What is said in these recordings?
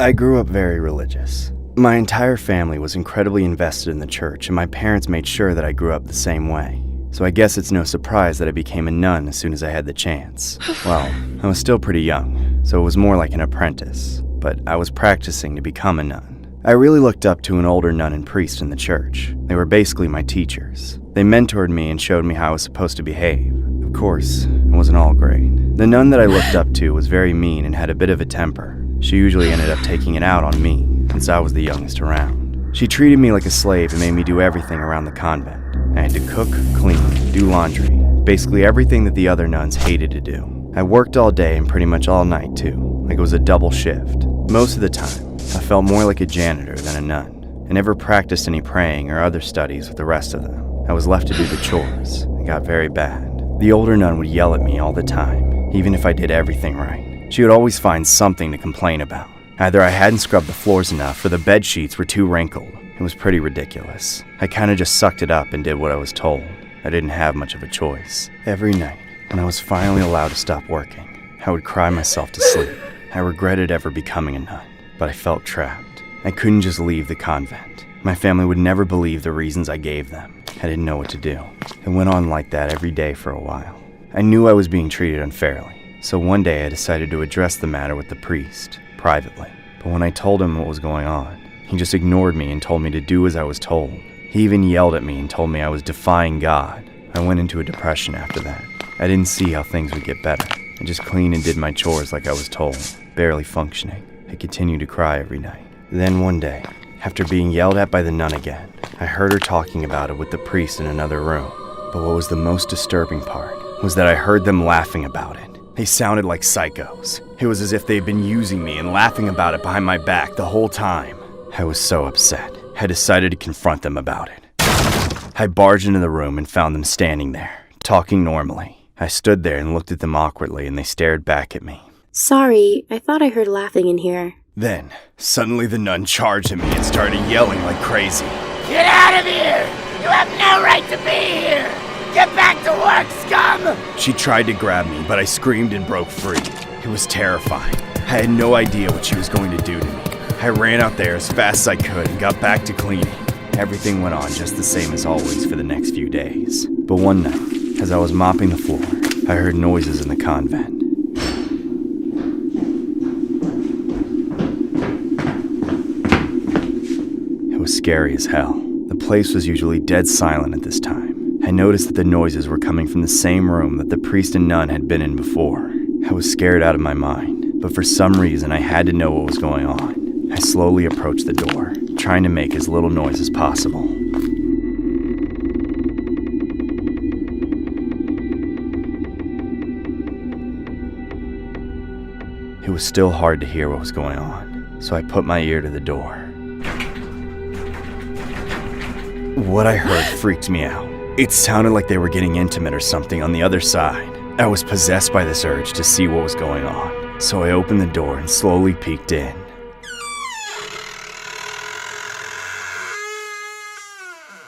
I grew up very religious. My entire family was incredibly invested in the church, and my parents made sure that I grew up the same way. So I guess it's no surprise that I became a nun as soon as I had the chance. Well, I was still pretty young, so it was more like an apprentice, but I was practicing to become a nun. I really looked up to an older nun and priest in the church. They were basically my teachers. They mentored me and showed me how I was supposed to behave. Of course, it wasn't all great. The nun that I looked up to was very mean and had a bit of a temper. She usually ended up taking it out on me, since I was the youngest around. She treated me like a slave and made me do everything around the convent. I had to cook, clean, do laundry, basically everything that the other nuns hated to do. I worked all day and pretty much all night too, like it was a double shift. Most of the time, I felt more like a janitor than a nun. I never practiced any praying or other studies with the rest of them. I was left to do the chores. It got very bad. The older nun would yell at me all the time, even if I did everything right. She would always find something to complain about. Either I hadn't scrubbed the floors enough or the bed sheets were too wrinkled. It was pretty ridiculous. I kinda just sucked it up and did what I was told. I didn't have much of a choice. Every night, when I was finally allowed to stop working, I would cry myself to sleep. I regretted ever becoming a nun, but I felt trapped. I couldn't just leave the convent. My family would never believe the reasons I gave them. I didn't know what to do. It went on like that every day for a while. I knew I was being treated unfairly, so one day I decided to address the matter with the priest, privately. But when I told him what was going on, he just ignored me and told me to do as I was told. He even yelled at me and told me I was defying God. I went into a depression after that. I didn't see how things would get better. I just cleaned and did my chores like I was told, barely functioning. I continued to cry every night. Then one day, after being yelled at by the nun again, I heard her talking about it with the priest in another room. But what was the most disturbing part was that I heard them laughing about it. They sounded like psychos. It was as if they had been using me and laughing about it behind my back the whole time. I was so upset. I decided to confront them about it. I barged into the room and found them standing there, talking normally. I stood there and looked at them awkwardly, and they stared back at me. Sorry, I thought I heard laughing in here. Then, suddenly the nun charged at me and started yelling like crazy. Get out of here! You have no right to be here! Get back to work, scum! She tried to grab me, but I screamed and broke free. It was terrifying. I had no idea what she was going to do to me. I ran out there as fast as I could and got back to cleaning. Everything went on just the same as always for the next few days. But one night, as I was mopping the floor, I heard noises in the convent. It was scary as hell. The place was usually dead silent at this time. I noticed that the noises were coming from the same room that the priest and nun had been in before. I was scared out of my mind, but for some reason I had to know what was going on. I slowly approached the door, trying to make as little noise as possible. It was still hard to hear what was going on, so I put my ear to the door. What I heard freaked me out. It sounded like they were getting intimate or something on the other side. I was possessed by this urge to see what was going on, so I opened the door and slowly peeked in.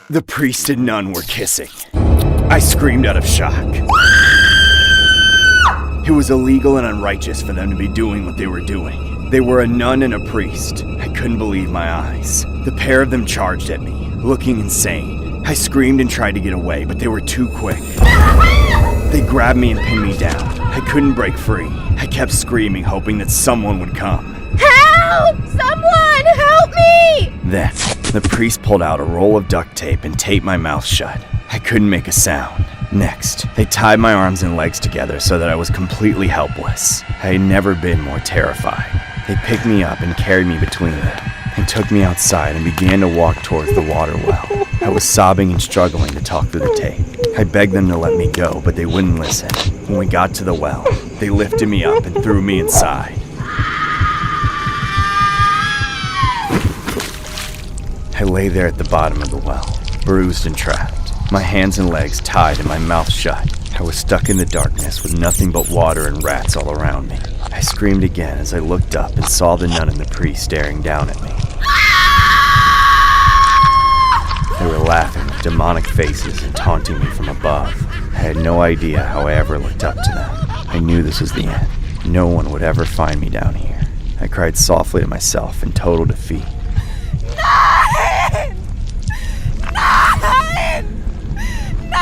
The priest and nun were kissing. I screamed out of shock. It was illegal and unrighteous for them to be doing what they were doing. They were a nun and a priest. I couldn't believe my eyes. The pair of them charged at me, looking insane. I screamed and tried to get away, but they were too quick. They grabbed me and pinned me down. I couldn't break free. I kept screaming, hoping that someone would come. Help! Someone help me! Then, the priest pulled out a roll of duct tape and taped my mouth shut. I couldn't make a sound. Next, they tied my arms and legs together so that I was completely helpless. I had never been more terrified. They picked me up and carried me between them. They took me outside and began to walk towards the water well. I was sobbing and struggling to talk through the tape. I begged them to let me go, but they wouldn't listen. When we got to the well, they lifted me up and threw me inside. I lay there at the bottom of the well, bruised and trapped, my hands and legs tied and my mouth shut. I was stuck in the darkness with nothing but water and rats all around me. I screamed again as I looked up and saw the nun and the priest staring down at me. They were laughing with demonic faces and taunting me from above. I had no idea how I ever looked up to them. I knew this was the end. No one would ever find me down here. I cried softly to myself in total defeat. 9! 9! 9!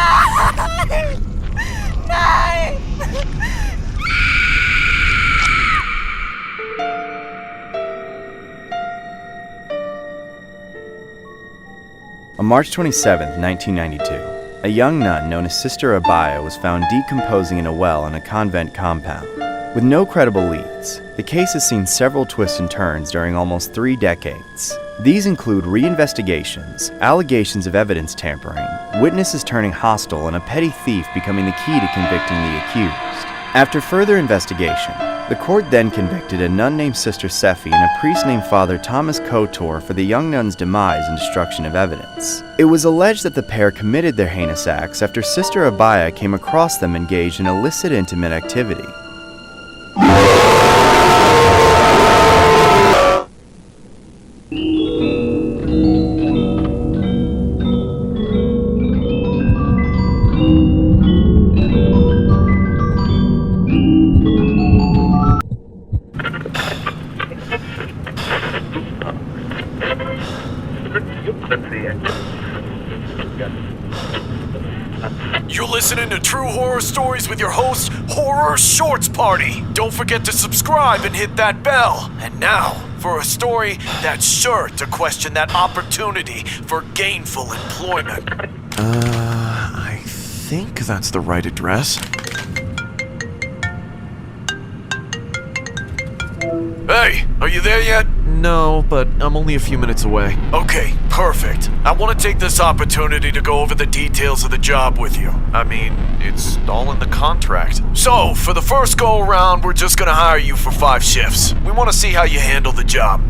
9! On March 27, 1992, a young nun known as Sister Abaya was found decomposing in a well in a convent compound. With no credible leads, the case has seen several twists and turns during almost 3 decades. These include reinvestigations, allegations of evidence tampering, witnesses turning hostile, and a petty thief becoming the key to convicting the accused. After further investigation, the court then convicted a nun named Sister Sephi and a priest named Father Thomas Kotor for the young nun's demise and destruction of evidence. It was alleged that the pair committed their heinous acts after Sister Abaya came across them engaged in illicit intimate activity. You're listening to True Horror Stories with your host, Horror Shorts Party. Don't forget to subscribe and hit that bell. And now, for a story that's sure to question that opportunity for gainful employment. I think that's the right address. Hey, are you there yet? No, but I'm only a few minutes away. Okay, perfect. I want to take this opportunity to go over the details of the job with you. I mean, it's all in the contract. So, for the first go-around, we're just gonna hire you for 5 shifts. We want to see how you handle the job.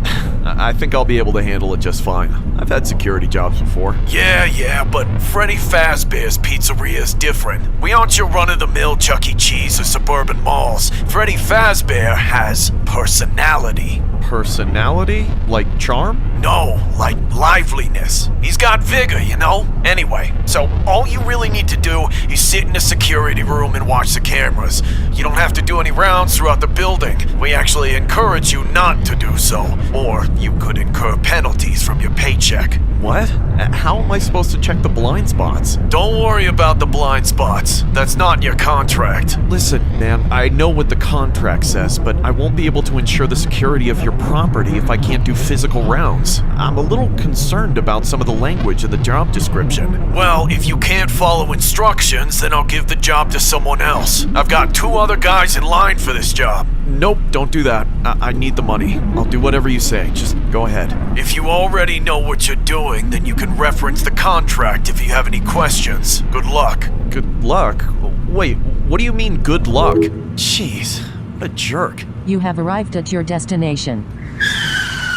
I think I'll be able to handle it just fine. I've had security jobs before. Yeah, but Freddy Fazbear's Pizzeria is different. We aren't your run-of-the-mill Chuck E. Cheese or suburban malls. Freddy Fazbear has personality. Personality? Like charm? No, like liveliness. He's got vigor, you know? Anyway, so all you really need to do is sit in the security room and watch the cameras. You don't have to do any rounds throughout the building. We actually encourage you not to do so, or you could incur penalties from your paycheck. What? How am I supposed to check the blind spots? Don't worry about the blind spots. That's not in your contract. Listen, man, I know what the contract says, but I won't be able to ensure the security of your property if I can't do physical rounds. I'm a little concerned about some of the language in the job description. Well, if you can't follow instructions, then I'll give the job to someone else. I've got 2 other guys in line for this job. Nope, don't do that. I need the money. I'll do whatever you say. Just go ahead. If you already know what you're doing, then you can reference the contract if you have any questions. Good luck. Good luck? Wait, what do you mean good luck? Jeez, what a jerk. You have arrived at your destination.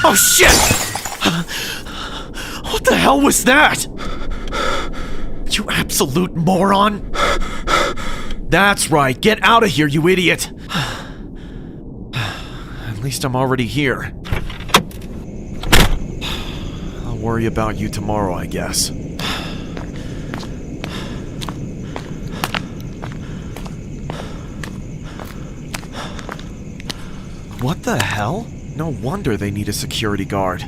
Oh shit! What the hell was that? You absolute moron! That's right, get out of here, you idiot! At least I'm already here. I'll worry about you tomorrow, I guess. What the hell? No wonder they need a security guard.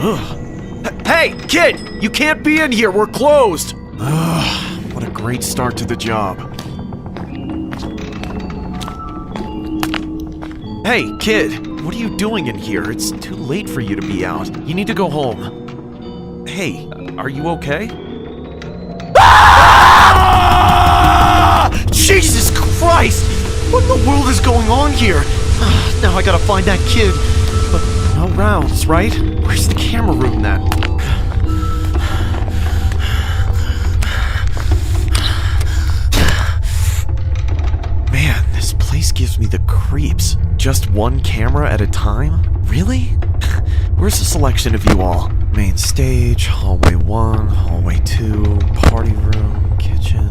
Ugh. Hey, kid! You can't be in here, we're closed! Ugh, what a great start to the job. Hey, kid, what are you doing in here? It's too late for you to be out. You need to go home. Hey, are you okay? Ah! Jesus Christ! What in the world is going on here? Now I gotta find that kid. But no rounds, right? Where's the camera room then? Man, this place gives me the creeps. Just one camera at a time? Really? Where's the selection of you all? Main stage, hallway 1, hallway 2, party room, kitchen.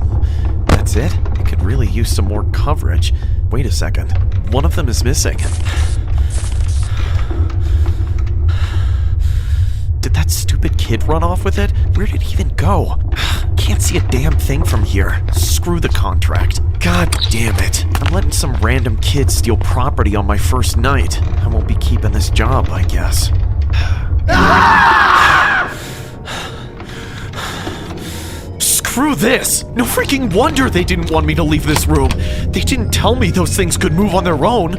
That's it? I could really use some more coverage. Wait a second. One of them is missing. Did that stupid kid run off with it? Where did he even go? Can't see a damn thing from here. Screw the contract. God damn it. I'm letting some random kid steal property on my first night. I won't be keeping this job, I guess. Screw this! No freaking wonder they didn't want me to leave this room. They didn't tell me those things could move on their own.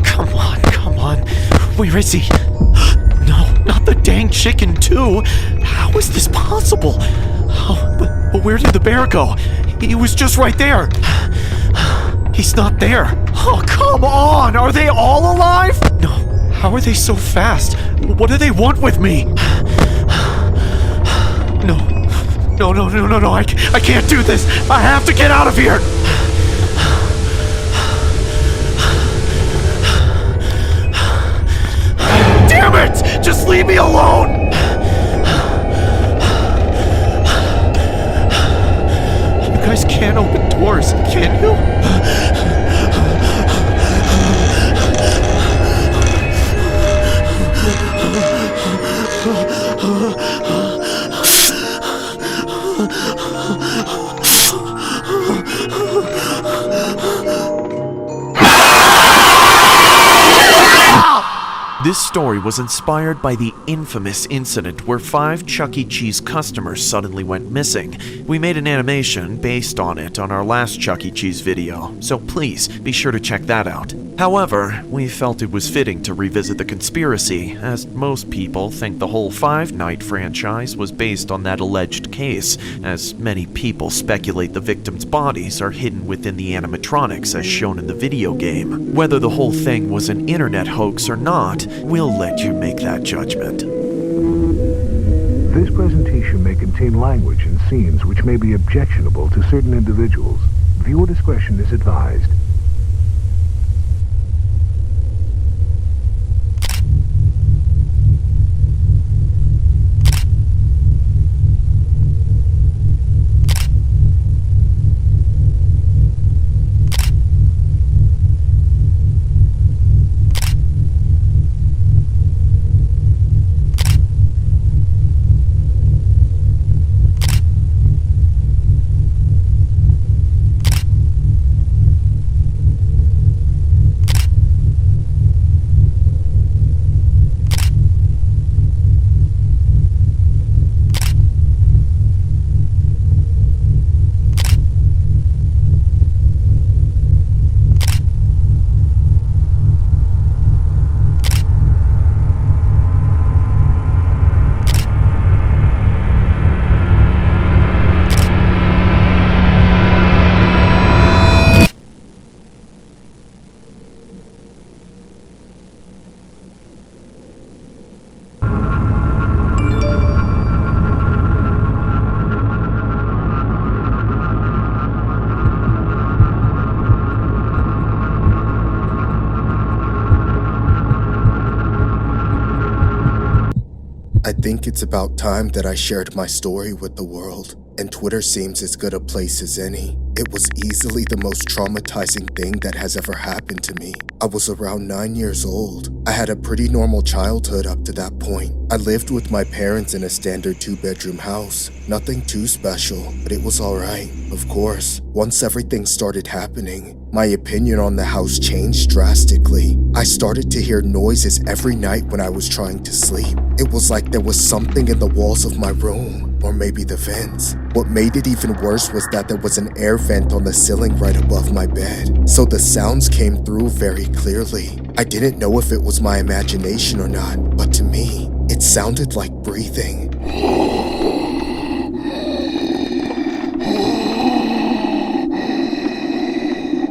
Come on. Where is he? No, not the dang chicken too. How is this possible? Oh, but where did the bear go? He was just right there. He's not there. Oh, come on! Are they all alive? No. How are they so fast? What do they want with me? No. I can't do this. I have to get out of here. Damn it! Just leave me alone! You guys can't open doors, can you? This story was inspired by the infamous incident where 5 Chuck E. Cheese customers suddenly went missing. We made an animation based on it on our last Chuck E. Cheese video, so please be sure to check that out. However, we felt it was fitting to revisit the conspiracy, as most people think the whole Five Night franchise was based on that alleged case, as many people speculate the victims' bodies are hidden within the animatronics as shown in the video game. Whether the whole thing was an internet hoax or not, we'll let you make that judgment. This presentation may contain language and scenes which may be objectionable to certain individuals. Viewer discretion is advised. I think it's about time that I shared my story with the world, and Twitter seems as good a place as any. It was easily the most traumatizing thing that has ever happened to me. I was around 9 years old. I had a pretty normal childhood up to that point. I lived with my parents in a standard 2-bedroom house. Nothing too special, but it was alright. Of course, once everything started happening, my opinion on the house changed drastically. I started to hear noises every night when I was trying to sleep. It was like there was something in the walls of my room, or maybe the vents. What made it even worse was that there was an air vent on the ceiling right above my bed, so the sounds came through very clearly. I didn't know if it was my imagination or not, but to me, it sounded like breathing.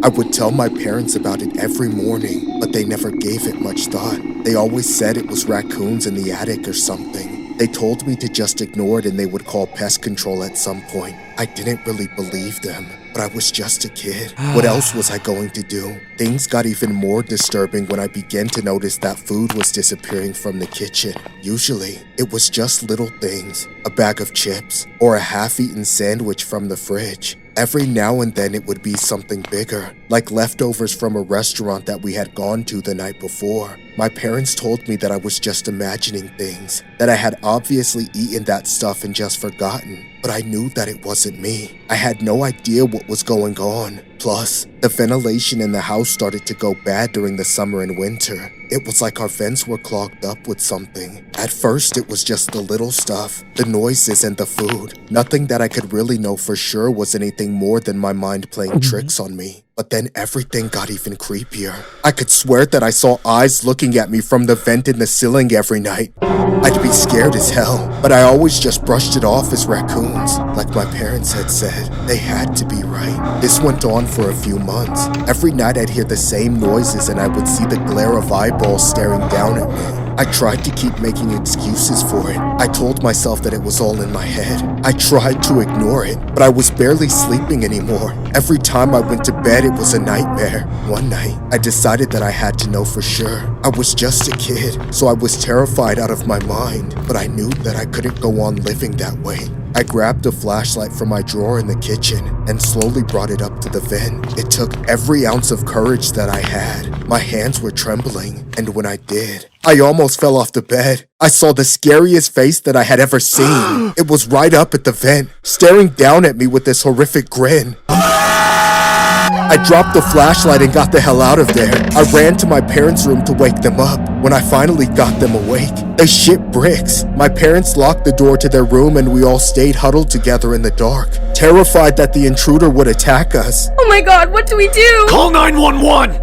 I would tell my parents about it every morning, but they never gave it much thought. They always said it was raccoons in the attic or something. They told me to just ignore it and they would call pest control at some point. I didn't really believe them, but I was just a kid. What else was I going to do? Things got even more disturbing when I began to notice that food was disappearing from the kitchen. Usually, it was just little things, a bag of chips, or a half-eaten sandwich from the fridge. Every now and then it would be something bigger, like leftovers from a restaurant that we had gone to the night before. My parents told me that I was just imagining things, that I had obviously eaten that stuff and just forgotten, but I knew that it wasn't me. I had no idea what was going on. Plus, the ventilation in the house started to go bad during the summer and winter. It was like our vents were clogged up with something. At first, it was just the little stuff, the noises and the food. Nothing that I could really know for sure was anything more than my mind playing tricks on me. But then everything got even creepier. I could swear that I saw eyes looking at me from the vent in the ceiling every night. I'd be scared as hell, but I always just brushed it off as raccoons. Like my parents had said, they had to be right. This went on for a few months. Every night I'd hear the same noises and I would see the glare of eyeballs staring down at me. I tried to keep making excuses for it. I told myself that it was all in my head. I tried to ignore it, but I was barely sleeping anymore. Every time I went to bed, it was a nightmare. One night, I decided that I had to know for sure. I was just a kid, so I was terrified out of my mind, but I knew that I couldn't go on living that way. I grabbed a flashlight from my drawer in the kitchen and slowly brought it up to the vent. It took every ounce of courage that I had. My hands were trembling, and when I did, I almost fell off the bed. I saw the scariest face that I had ever seen. It was right up at the vent, staring down at me with this horrific grin. I dropped the flashlight and got the hell out of there. I ran to my parents' room to wake them up. When I finally got them awake, they shit bricks. My parents locked the door to their room and we all stayed huddled together in the dark, terrified that the intruder would attack us. Oh my god, what do we do? Call 911!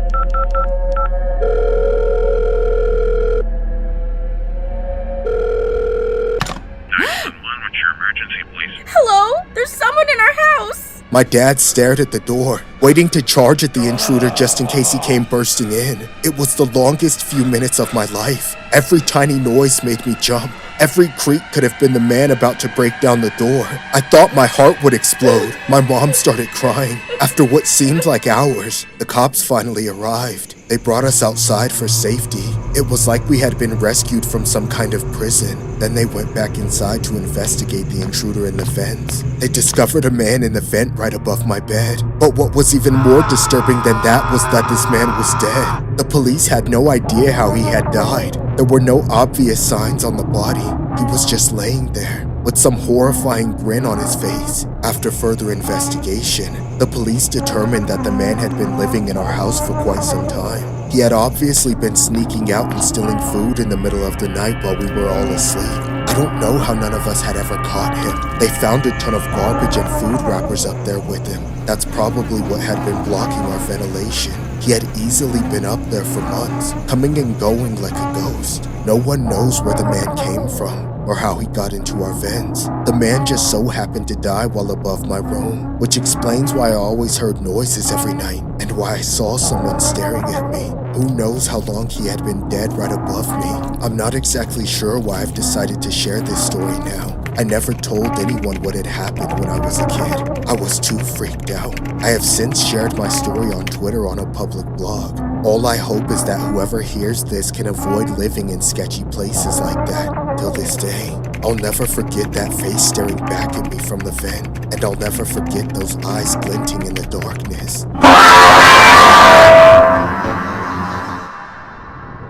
Hello? There's someone in our house! My dad stared at the door, waiting to charge at the intruder just in case he came bursting in. It was the longest few minutes of my life. Every tiny noise made me jump. Every creak could have been the man about to break down the door. I thought my heart would explode. My mom started crying. After what seemed like hours, the cops finally arrived. They brought us outside for safety. It was like we had been rescued from some kind of prison. Then they went back inside to investigate the intruder in the vents. They discovered a man in the vent right above my bed. But what was even more disturbing than that was that this man was dead. The police had no idea how he had died. There were no obvious signs on the body. He was just laying there, with some horrifying grin on his face. After further investigation, the police determined that the man had been living in our house for quite some time. He had obviously been sneaking out and stealing food in the middle of the night while we were all asleep. I don't know how none of us had ever caught him. They found a ton of garbage and food wrappers up there with him. That's probably what had been blocking our ventilation. He had easily been up there for months, coming and going like a ghost. No one knows where the man came from or how he got into our vents. The man just so happened to die while above my room, which explains why I always heard noises every night and why I saw someone staring at me. Who knows how long he had been dead right above me. I'm not exactly sure why I've decided to share this story now. I never told anyone what had happened when I was a kid. I was too freaked out. I have since shared my story on Twitter on a public blog. All I hope is that whoever hears this can avoid living in sketchy places like that. Till this day, I'll never forget that face staring back at me from the vent, and I'll never forget those eyes glinting in the darkness.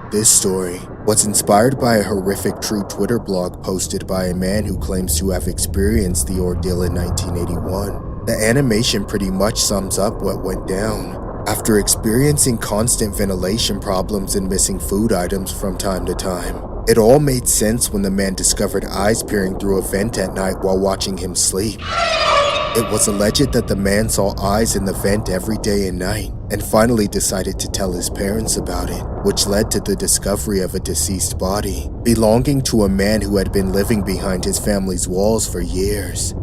This story was inspired by a horrific true Twitter blog posted by a man who claims to have experienced the ordeal in 1981. The animation pretty much sums up what went down. After experiencing constant ventilation problems and missing food items from time to time, it all made sense when the man discovered eyes peering through a vent at night while watching him sleep. It was alleged that the man saw eyes in the vent every day and night, and finally decided to tell his parents about it, which led to the discovery of a deceased body, belonging to a man who had been living behind his family's walls for years.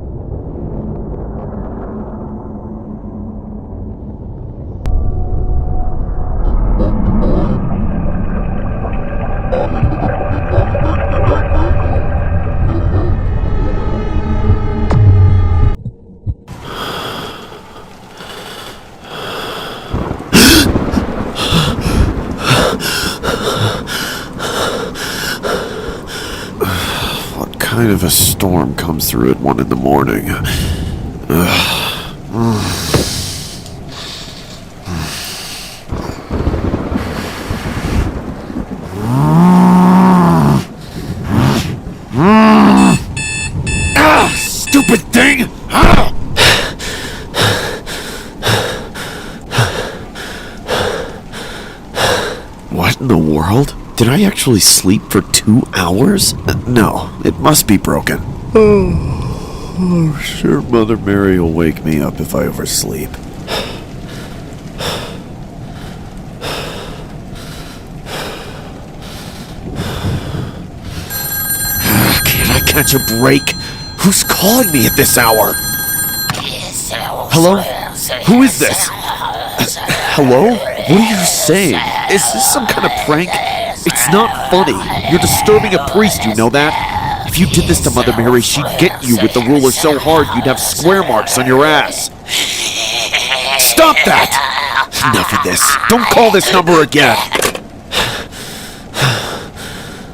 What kind of a storm comes through at 1 in the morning? in the world? Did I actually sleep for 2 hours? No, it must be broken. Oh, sure Mother Mary will wake me up if I oversleep. Can't I catch a break? Who's calling me at this hour? Hello? Who is this? Hello? What are you saying? Is this some kind of prank? It's not funny. You're disturbing a priest, you know that? If you did this to Mother Mary, she'd get you with the ruler so hard you'd have square marks on your ass. Stop that! Enough of this. Don't call this number again.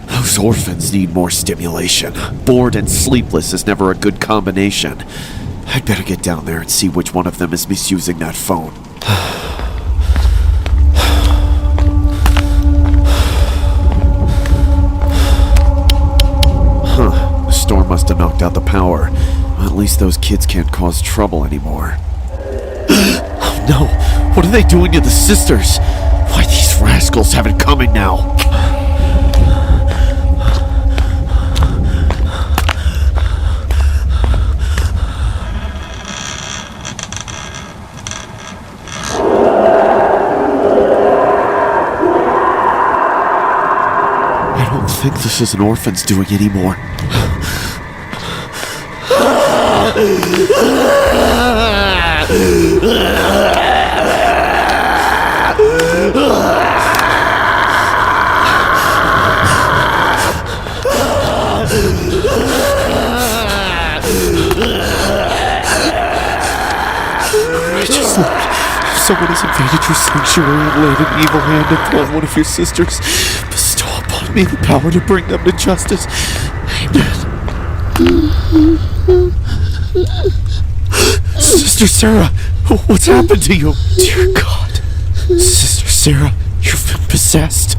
Those orphans need more stimulation. Bored and sleepless is never a good combination. I'd better get down there and see which one of them is misusing that phone. The storm must have knocked out the power. At least those kids can't cause trouble anymore. Oh no! What are they doing to the sisters? Why, these rascals have it coming now. I think this is an orphan's doing anymore. Just look. Someone has invaded your sanctuary and laid an evil hand upon one of your sisters. Bestow upon me the power to bring them to justice. Amen. Sister Sarah, what's happened to you? Dear God. Sister Sarah, you've been possessed.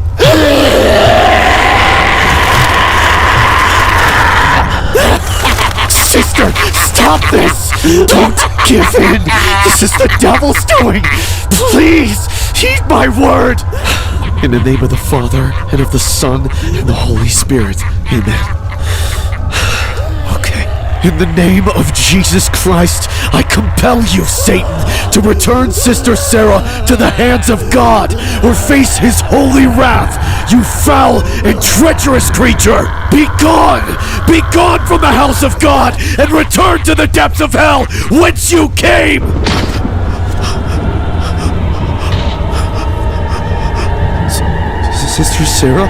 Sister, stop this! Don't give in! This is the devil's doing! Please, heed my word! In the name of the Father, and of the Son, and the Holy Spirit. Amen. Okay. In the name of Jesus Christ, I compel you, Satan, to return Sister Sarah to the hands of God, or face his holy wrath, you foul and treacherous creature! Be gone! Be gone from the house of God, and return to the depths of hell, whence you came! Sister Sarah?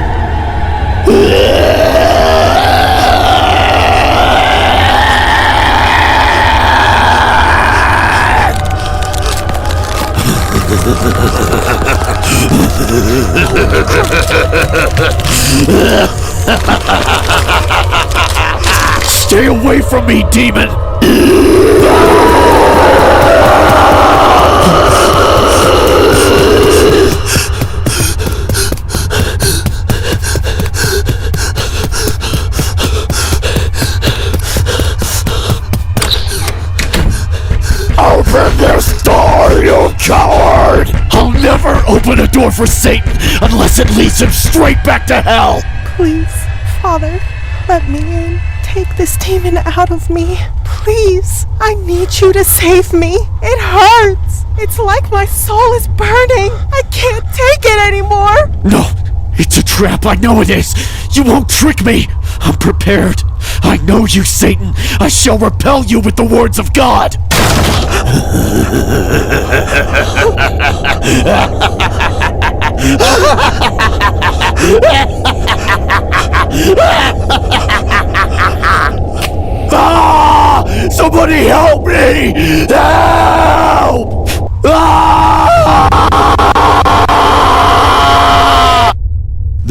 Stay away from me, demon! Open this door, you coward! I'll never open a door for Satan unless it leads him straight back to hell! Please, Father, let me in. Take this demon out of me. Please, I need you to save me. It hurts. It's like my soul is burning. I can't take it anymore. No, it's a trap. I know it is. You won't trick me. I'm prepared. I know you, Satan. I shall repel you with the words of God. Ah! Somebody help me! Help! Ah!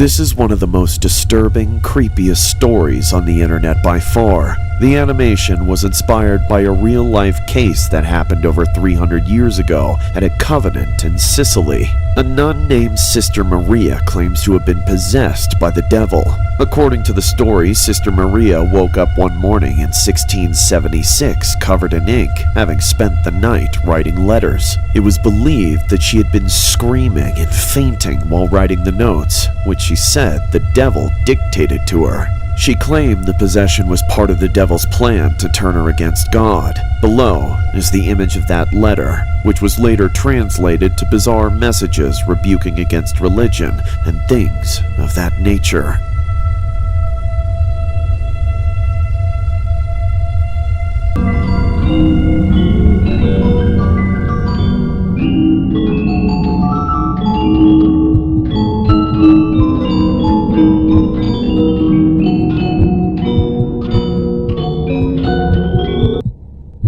This is one of the most disturbing, creepiest stories on the internet by far. The animation was inspired by a real-life case that happened over 300 years ago at a convent in Sicily. A nun named Sister Maria claims to have been possessed by the devil. According to the story, Sister Maria woke up one morning in 1676 covered in ink, having spent the night writing letters. It was believed that she had been screaming and fainting while writing the notes, which she said the devil dictated to her. She claimed the possession was part of the devil's plan to turn her against God. Below is the image of that letter, which was later translated to bizarre messages rebuking against religion and things of that nature.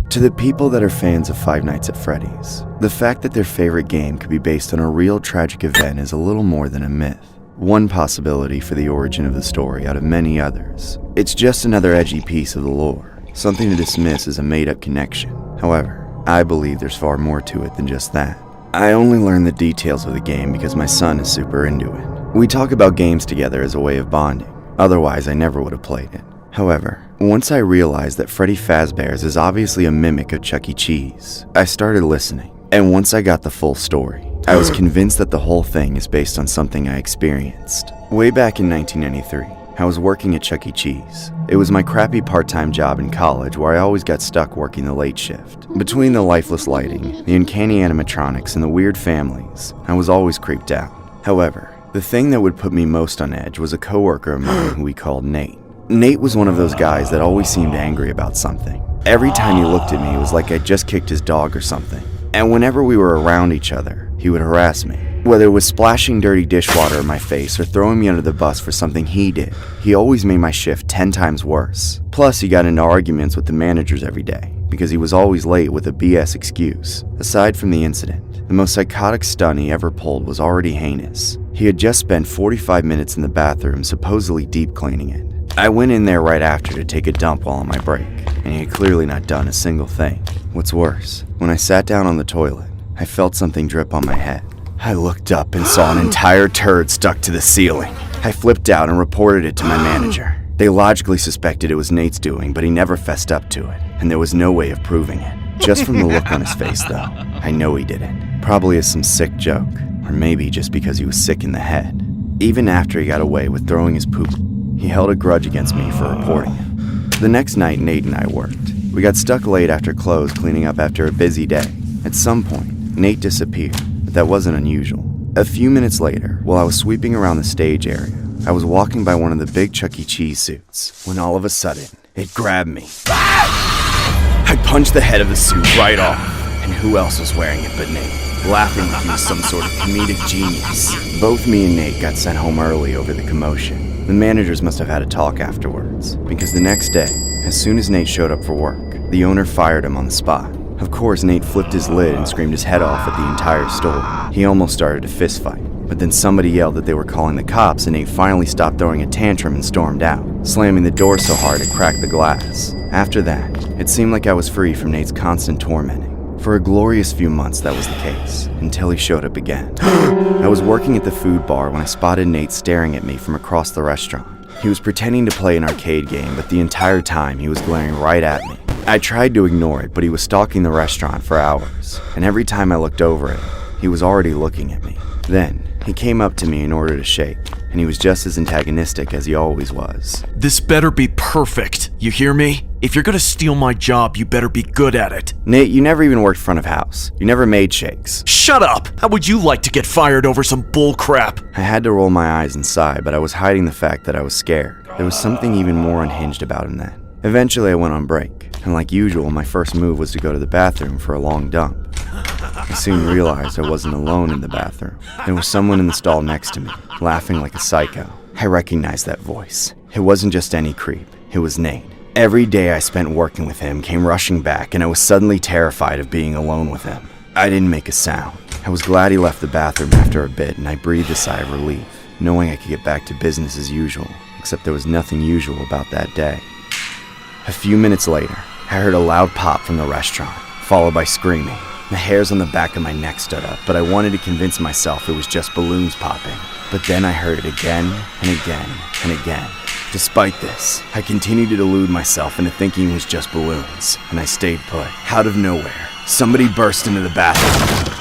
To the people that are fans of Five Nights at Freddy's, the fact that their favorite game could be based on a real tragic event is a little more than a myth. One possibility for the origin of the story out of many others. It's just another edgy piece of the lore, something to dismiss as a made-up connection. However, I believe there's far more to it than just that. I only learned the details of the game because my son is super into it. We talk about games together as a way of bonding, otherwise I never would have played it. However, once I realized that Freddy Fazbear's is obviously a mimic of Chuck E. Cheese, I started listening, and once I got the full story, I was convinced that the whole thing is based on something I experienced. Way back in 1993, I was working at Chuck E. Cheese. It was my crappy part-time job in college where I always got stuck working the late shift. Between the lifeless lighting, the uncanny animatronics, and the weird families, I was always creeped out. However, the thing that would put me most on edge was a coworker of mine who we called Nate. Nate was one of those guys that always seemed angry about something. Every time he looked at me, it was like I'd just kicked his dog or something. And whenever we were around each other, he would harass me. Whether it was splashing dirty dishwater in my face or throwing me under the bus for something he did, he always made my shift 10 times worse. Plus, he got into arguments with the managers every day, because he was always late with a BS excuse. Aside from the incident, the most psychotic stunt he ever pulled was already heinous. He had just spent 45 minutes in the bathroom supposedly deep cleaning it. I went in there right after to take a dump while on my break, and he had clearly not done a single thing. What's worse, when I sat down on the toilet, I felt something drip on my head. I looked up and saw an entire turd stuck to the ceiling. I flipped out and reported it to my manager. They logically suspected it was Nate's doing, but he never fessed up to it, and there was no way of proving it. Just from the look on his face, though, I know he did it. Probably as some sick joke, or maybe just because he was sick in the head. Even after he got away with throwing his poop, he held a grudge against me for reporting it. The next night, Nate and I worked. We got stuck late after close cleaning up after a busy day. At some point, Nate disappeared, but that wasn't unusual. A few minutes later, while I was sweeping around the stage area, I was walking by one of the big Chuck E. Cheese suits, when all of a sudden, it grabbed me. I punched the head of the suit right off, and who else was wearing it but Nate, laughing like he was some sort of comedic genius. Both me and Nate got sent home early over the commotion. The managers must have had a talk afterwards, because the next day, as soon as Nate showed up for work, the owner fired him on the spot. Of course, Nate flipped his lid and screamed his head off at the entire store. He almost started a fist fight, but then somebody yelled that they were calling the cops, and Nate finally stopped throwing a tantrum and stormed out, slamming the door so hard it cracked the glass. After that, it seemed like I was free from Nate's constant tormenting. For a glorious few months that was the case, until he showed up again. I was working at the food bar when I spotted Nate staring at me from across the restaurant. He was pretending to play an arcade game, but the entire time he was glaring right at me. I tried to ignore it, but he was stalking the restaurant for hours, and every time I looked over at him, he was already looking at me. Then, he came up to me in order to shake, and he was just as antagonistic as he always was. This better be perfect, you hear me? If you're gonna steal my job, you better be good at it. Nate, you never even worked front of house. You never made shakes. Shut up! How would you like to get fired over some bull crap? I had to roll my eyes and sigh, but I was hiding the fact that I was scared. There was something even more unhinged about him then. Eventually I went on break, and like usual, my first move was to go to the bathroom for a long dump. I soon realized I wasn't alone in the bathroom. There was someone in the stall next to me, laughing like a psycho. I recognized that voice. It wasn't just any creep, it was Nate. Every day I spent working with him came rushing back, and I was suddenly terrified of being alone with him. I didn't make a sound. I was glad he left the bathroom after a bit, and I breathed a sigh of relief. knowing I could get back to business as usual, except there was nothing usual about that day. A few minutes later, I heard a loud pop from the restaurant, followed by screaming. The hairs on the back of my neck stood up, but I wanted to convince myself it was just balloons popping. But then I heard it again and again and again. Despite this, I continued to delude myself into thinking it was just balloons, and I stayed put. Out of nowhere, somebody burst into the bathroom.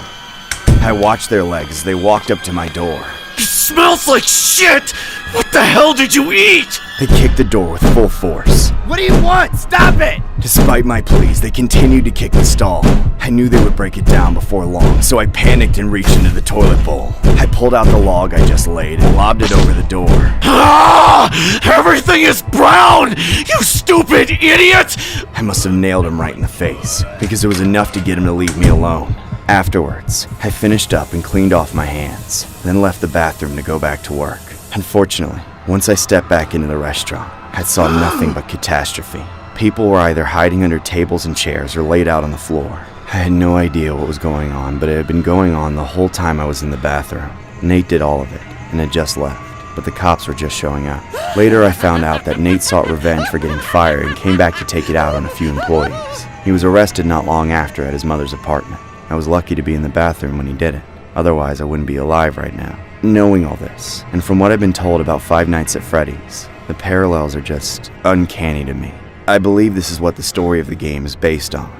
I watched their legs as they walked up to my door. It smells like shit! What the hell did you eat? They kicked the door with full force. What do you want? Stop it! Despite my pleas, they continued to kick the stall. I knew they would break it down before long, so I panicked and reached into the toilet bowl. I pulled out the log I just laid and lobbed it over the door. Ah! Everything is brown! You stupid idiot! I must have nailed him right in the face, because it was enough to get him to leave me alone. Afterwards, I finished up and cleaned off my hands, then left the bathroom to go back to work. Unfortunately, once I stepped back into the restaurant, I saw nothing but catastrophe. People were either hiding under tables and chairs or laid out on the floor. I had no idea what was going on, but it had been going on the whole time I was in the bathroom. Nate did all of it, and had just left, but the cops were just showing up. Later, I found out that Nate sought revenge for getting fired and came back to take it out on a few employees. He was arrested not long after at his mother's apartment. I was lucky to be in the bathroom when he did it. Otherwise, I wouldn't be alive right now. Knowing all this, and from what I've been told about Five Nights at Freddy's, the parallels are just uncanny to me. I believe this is what the story of the game is based on.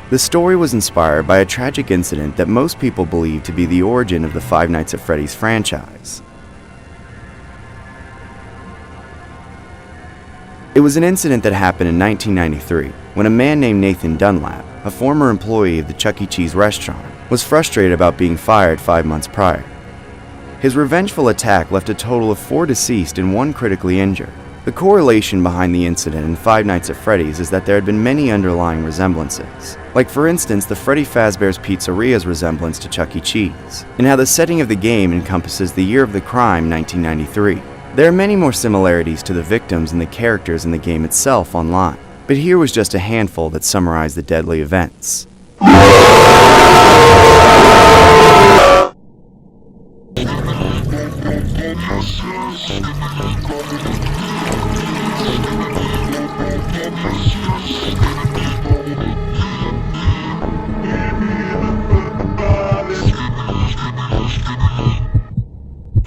The story was inspired by a tragic incident that most people believe to be the origin of the Five Nights at Freddy's franchise. It was an incident that happened in 1993 when a man named Nathan Dunlap, a former employee of the Chuck E. Cheese restaurant, was frustrated about being fired 5 months prior. His revengeful attack left a total of 4 deceased and 1 critically injured. The correlation behind the incident in Five Nights at Freddy's is that there had been many underlying resemblances. Like for instance, the Freddy Fazbear's Pizzeria's resemblance to Chuck E. Cheese, and how the setting of the game encompasses the year of the crime, 1993. There are many more similarities to the victims and the characters in the game itself online, but here was just a handful that summarized the deadly events.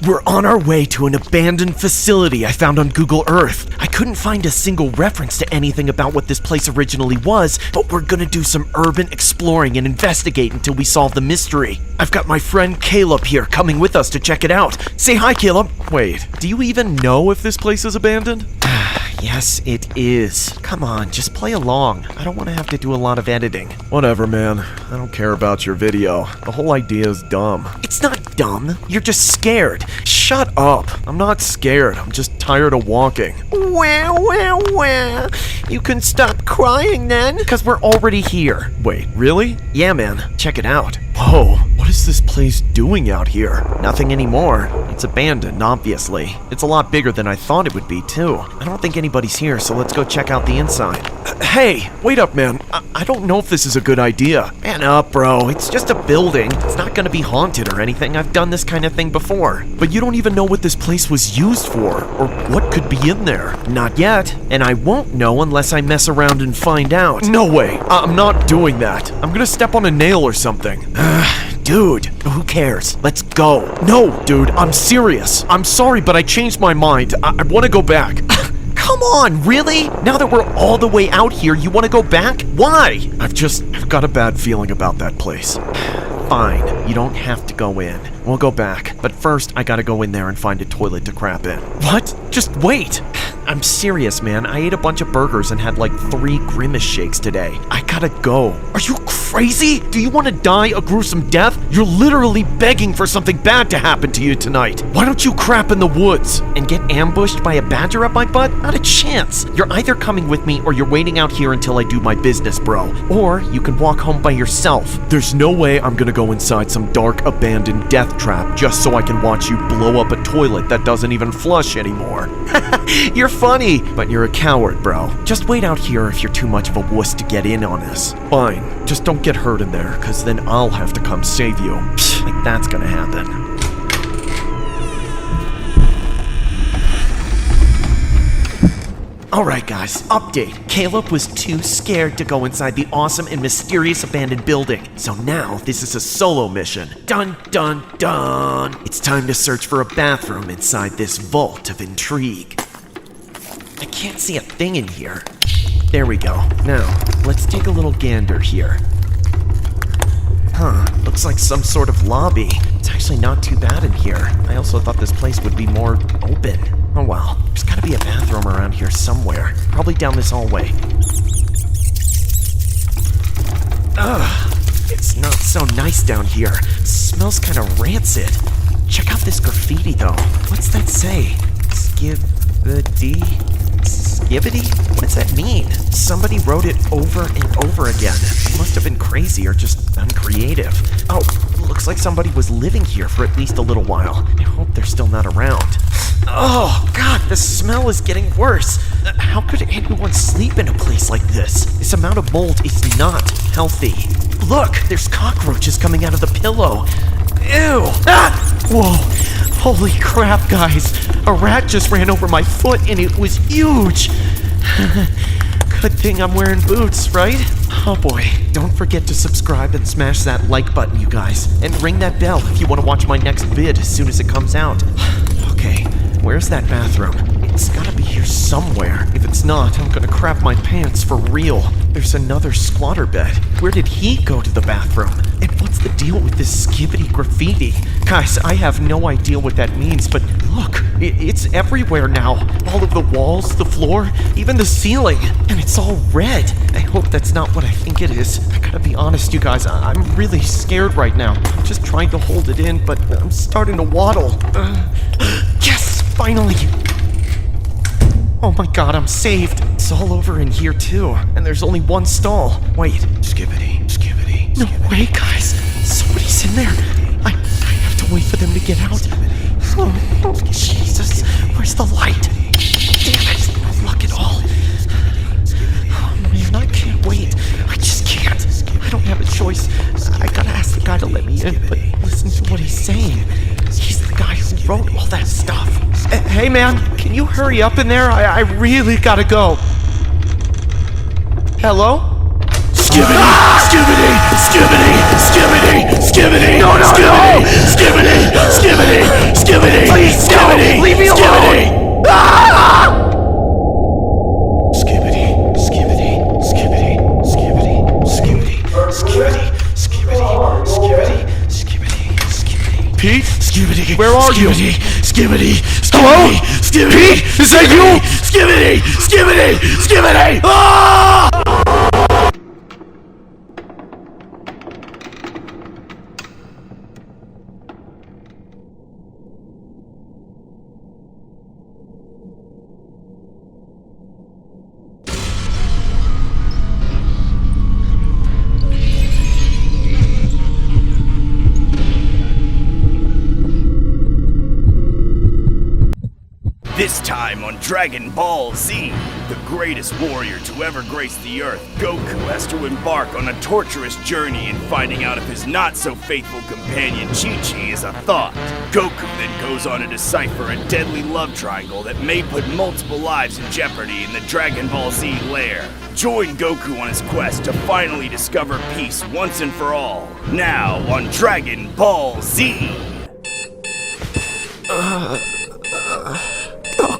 We're on our way to an abandoned facility I found on Google Earth. I couldn't find a single reference to anything about what this place originally was, but we're gonna do some urban exploring and investigate until we solve the mystery. I've got my friend Caleb here coming with us to check it out. Say hi, Caleb. Wait, do you even know if this place is abandoned? Yes, it is. Come on, just play along. I don't want to have to do a lot of editing. Whatever, man. I don't care about your video. The whole idea is dumb. It's not dumb. You're just scared. Shut up. I'm not scared. I'm just tired of walking. Well. You can stop crying then, because we're already here. Wait, really? Yeah, man. Check it out. Whoa, what is this place doing out here? Nothing anymore. It's abandoned, obviously. It's a lot bigger than I thought it would be, too. I don't think anybody's here, so let's go check out the inside. Hey, wait up, man. I don't know if this is a good idea. Man up, bro. It's just a building. It's not gonna be haunted or anything. I've done this kind of thing before. But you don't even know what this place was used for, or what could be in there. Not yet, and I won't know unless I mess around and find out. No way. I'm not doing that. I'm gonna step on a nail or something. Dude, who cares? Let's go. No, dude, I'm serious. I'm sorry, but I changed my mind. I want to go back. Come on, really? Now that we're all the way out here, you want to go back? Why? I've got a bad feeling about that place. Fine, you don't have to go in. We'll go back, but first I gotta go in there and find a toilet to crap in. What? Just wait. I'm serious, man. I ate a bunch of burgers and had like 3 Grimace shakes today. I gotta go. Are you crazy? Do you want to die a gruesome death? You're literally begging for something bad to happen to you tonight. Why don't you crap in the woods? And get ambushed by a badger up my butt? Not a chance. You're either coming with me or you're waiting out here until I do my business, bro. Or you can walk home by yourself. There's no way I'm gonna go inside some dark, abandoned death trap just so I can watch you blow up a toilet that doesn't even flush anymore. You're funny, but you're a coward, bro. Just wait out here if you're too much of a wuss to get in on us. Fine, just don't get hurt in there, cause then I'll have to come save you. Like that's gonna happen. Alright guys, update. Caleb was too scared to go inside the awesome and mysterious abandoned building. So now this is a solo mission. Dun dun dun! It's time to search for a bathroom inside this vault of intrigue. I can't see a thing in here. There we go. Now, let's take a little gander here. Huh, looks like some sort of lobby. It's actually not too bad in here. I also thought this place would be more open. Oh well, there's gotta be a bathroom around here somewhere. Probably down this hallway. Ugh, it's not so nice down here. It smells kinda rancid. Check out this graffiti though. What's that say? Skibbity? Skibbity? What does that mean? Somebody wrote it over and over again. It must have been crazy or just uncreative. Oh, looks like somebody was living here for at least a little while. I hope they're still not around. Oh, God, the smell is getting worse. How could anyone sleep in a place like this? This amount of mold is not healthy. Look, there's cockroaches coming out of the pillow. Ew! Ah! Whoa! Holy crap, guys. A rat just ran over my foot and it was huge. Good thing I'm wearing boots, right? Oh boy. Don't forget to subscribe and smash that like button, you guys. And ring that bell if you want to watch my next vid as soon as it comes out. Okay, where's that bathroom? It's gotta be here somewhere. If it's not, I'm gonna crap my pants for real. There's another squatter bed. Where did he go to the bathroom? And what's the deal with this skibbity graffiti? Guys, I have no idea what that means, but look, it's everywhere now. All of the walls, the floor, even the ceiling. And it's all red. I hope that's not what I think it is. I gotta be honest, you guys, I'm really scared right now. I'm just trying to hold it in, but I'm starting to waddle. Yes, finally! Oh my god, I'm saved. It's all over in here too. And there's only one stall. Wait. Skibbity, skibbity, skibbity. No way, guys. Somebody's in there. I have to wait for them to get out. Oh, Jesus. Where's the light? Damn it. No luck at all. Oh man, I can't wait. I just can't. I don't have a choice. I gotta ask the guy to let me in, but listen to what he's saying. He's the guy who wrote all that stuff. Hey man, can you hurry up in there? I really gotta go. Hello? Skibbity! Skibbity! Skibbity! Skibbity! Skibbity! No, no, skibbity! No! Skibbity! Skibbity! Skibbity! Please, skibbity! No! Leave me alone! Ah! Skibbity! Skibbity! Skibbity! Skibbity! Skibbity! Skibbity! Skibbity! Skibbity! Skibbity! Skibbity! Pete? Skibbity! Where are you? Skibbity! Hello? Skibbity! Pete? Is that you? Skibbity! Skibbity! Skibbity! Ah! This time on Dragon Ball Z, the greatest warrior to ever grace the Earth, Goku has to embark on a torturous journey in finding out if his not-so-faithful companion Chi-Chi is a thought. Goku then goes on to decipher a deadly love triangle that may put multiple lives in jeopardy in the Dragon Ball Z lair. Join Goku on his quest to finally discover peace once and for all. Now on Dragon Ball Z!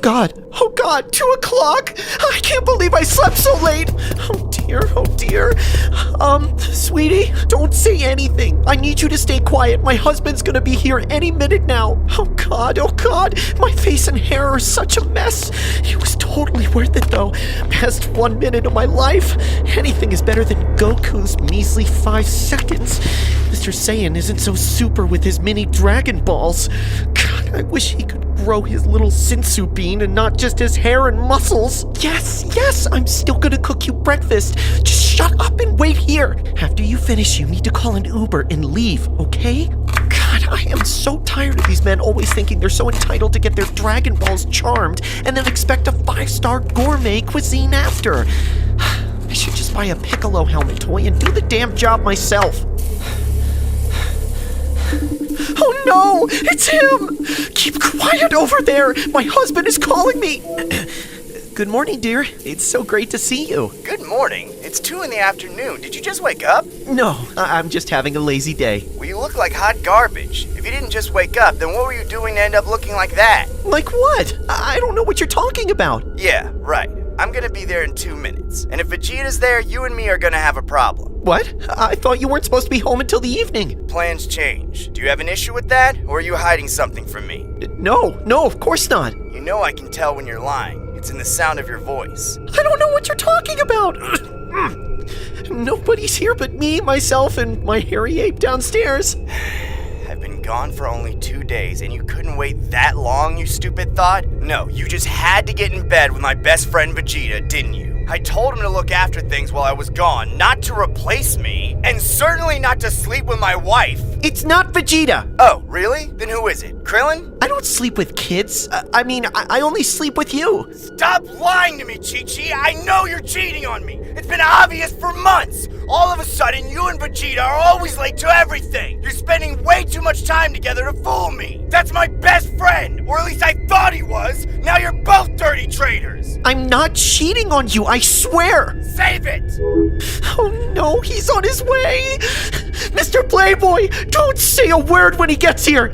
Oh God, 2 o'clock! I can't believe I slept so late! Oh dear. Sweetie, don't say anything. I need you to stay quiet. My husband's gonna be here any minute now. Oh God, my face and hair are such a mess. It was totally worth it though. Past 1 minute of my life. Anything is better than Goku's measly 5 seconds. Mr. Saiyan isn't so super with his mini Dragon Balls. God, I wish he could grow his little sensu bean and not just his hair and muscles. Yes, I'm still gonna cook you breakfast. Just shut up and wait here. After you finish, you need to call an Uber and leave, okay? God, God, I am so tired of these men always thinking they're so entitled to get their Dragon Balls charmed and then expect a 5-star gourmet cuisine after. I should just buy a Piccolo helmet toy and do the damn job myself. Oh no! It's him! Keep quiet over there! My husband is calling me! Good morning, dear. It's so great to see you. Good morning. It's 2 in the afternoon. Did you just wake up? No, I'm just having a lazy day. Well, you look like hot garbage. If you didn't just wake up, then what were you doing to end up looking like that? Like what? I don't know what you're talking about. Yeah, right. I'm gonna be there in 2 minutes. And if Vegeta's there, you and me are gonna have a problem. What? I thought you weren't supposed to be home until the evening. Plans change. Do you have an issue with that? Or are you hiding something from me? No, of course not. You know I can tell when you're lying. It's in the sound of your voice. I don't know what you're talking about. Nobody's here but me, myself, and my hairy ape downstairs. I've been gone for only 2 days, and you couldn't wait that long, you stupid thought? No, you just had to get in bed with my best friend Vegeta, didn't you? I told him to look after things while I was gone, not to replace me, and certainly not to sleep with my wife. It's not Vegeta. Oh, really? Then who is it? Krillin? I don't sleep with kids. I only sleep with you. Stop lying to me, Chi-Chi. I know you're cheating on me. It's been obvious for months. All of a sudden, you and Vegeta are always late to everything. You're spending way too much time together to fool me. That's my best friend, or at least I thought he was. Now you're both dirty traitors. I'm not cheating on you, I swear. Save it. Oh no, he's on his way. Mr. Playboy, don't say a word when he gets here.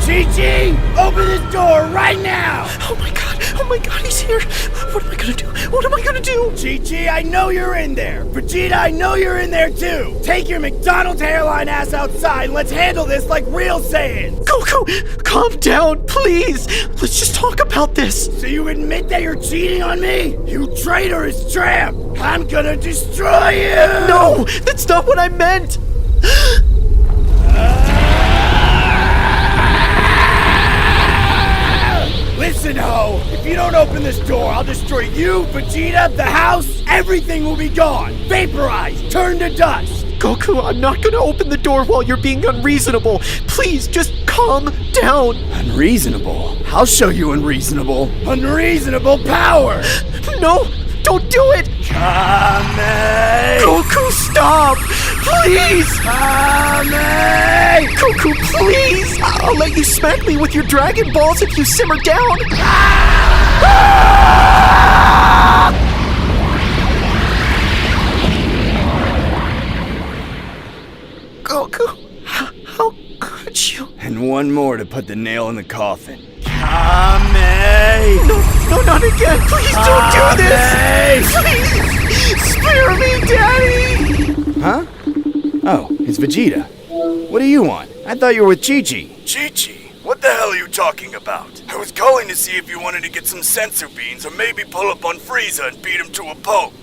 Chi-Chi, open this door right now. Oh my god, he's here. What am I gonna do? Chi-Chi, I know you're in there. Vegeta, I know you're in there too. Take your McDonald's hairline ass outside and let's handle this like real Saiyans. Goku, calm down, please. Let's just talk about this. So you admit that you're cheating on me? You traitorous tramp. I'm gonna destroy you. No, that's not what I meant. Listen, ho! If you don't open this door, I'll destroy you, Vegeta, the house, everything will be gone! Vaporized, turned to dust! Goku, I'm not gonna open the door while you're being unreasonable. Please, just calm down. Unreasonable? I'll show you unreasonable. Unreasonable power! No, don't do it! Kame! Goku, stop! Please! Kame! Goku, please! I'll let you smack me with your Dragon Balls if you simmer down! Goku, how could you? And one more to put the nail in the coffin. Kame! No, not again! Please don't do this! Please! Spare me, Daddy! Huh? Oh, it's Vegeta. What do you want? I thought you were with Chi-Chi. Chi-Chi? What the hell are you talking about? I was calling to see if you wanted to get some sensu beans or maybe pull up on Frieza and beat him to a pulp.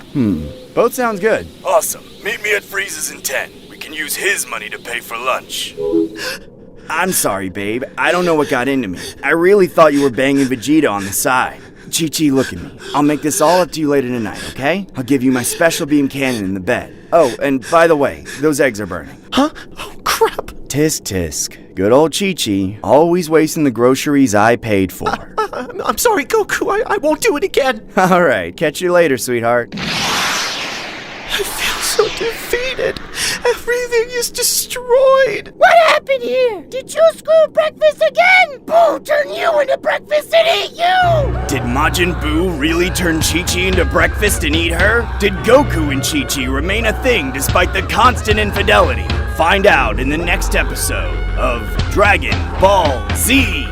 Both sounds good. Awesome. Meet me at Frieza's in 10. We can use his money to pay for lunch. I'm sorry, babe. I don't know what got into me. I really thought you were banging Vegeta on the side. Chi-Chi, look at me. I'll make this all up to you later tonight, okay? I'll give you my special beam cannon in the bed. Oh, and by the way, those eggs are burning. Huh? Oh, crap. Tisk tisk. Good old Chi-Chi. Always wasting the groceries I paid for. I'm sorry, Goku. I won't do it again. Alright, catch you later, sweetheart. I feel so defeated. Everything is destroyed. What happened here? Did you screw breakfast again? Boo turn you into breakfast and eat you! Did Majin Buu really turn Chi-Chi into breakfast and eat her? Did Goku and Chi-Chi remain a thing despite the constant infidelity? Find out in the next episode of Dragon Ball Z!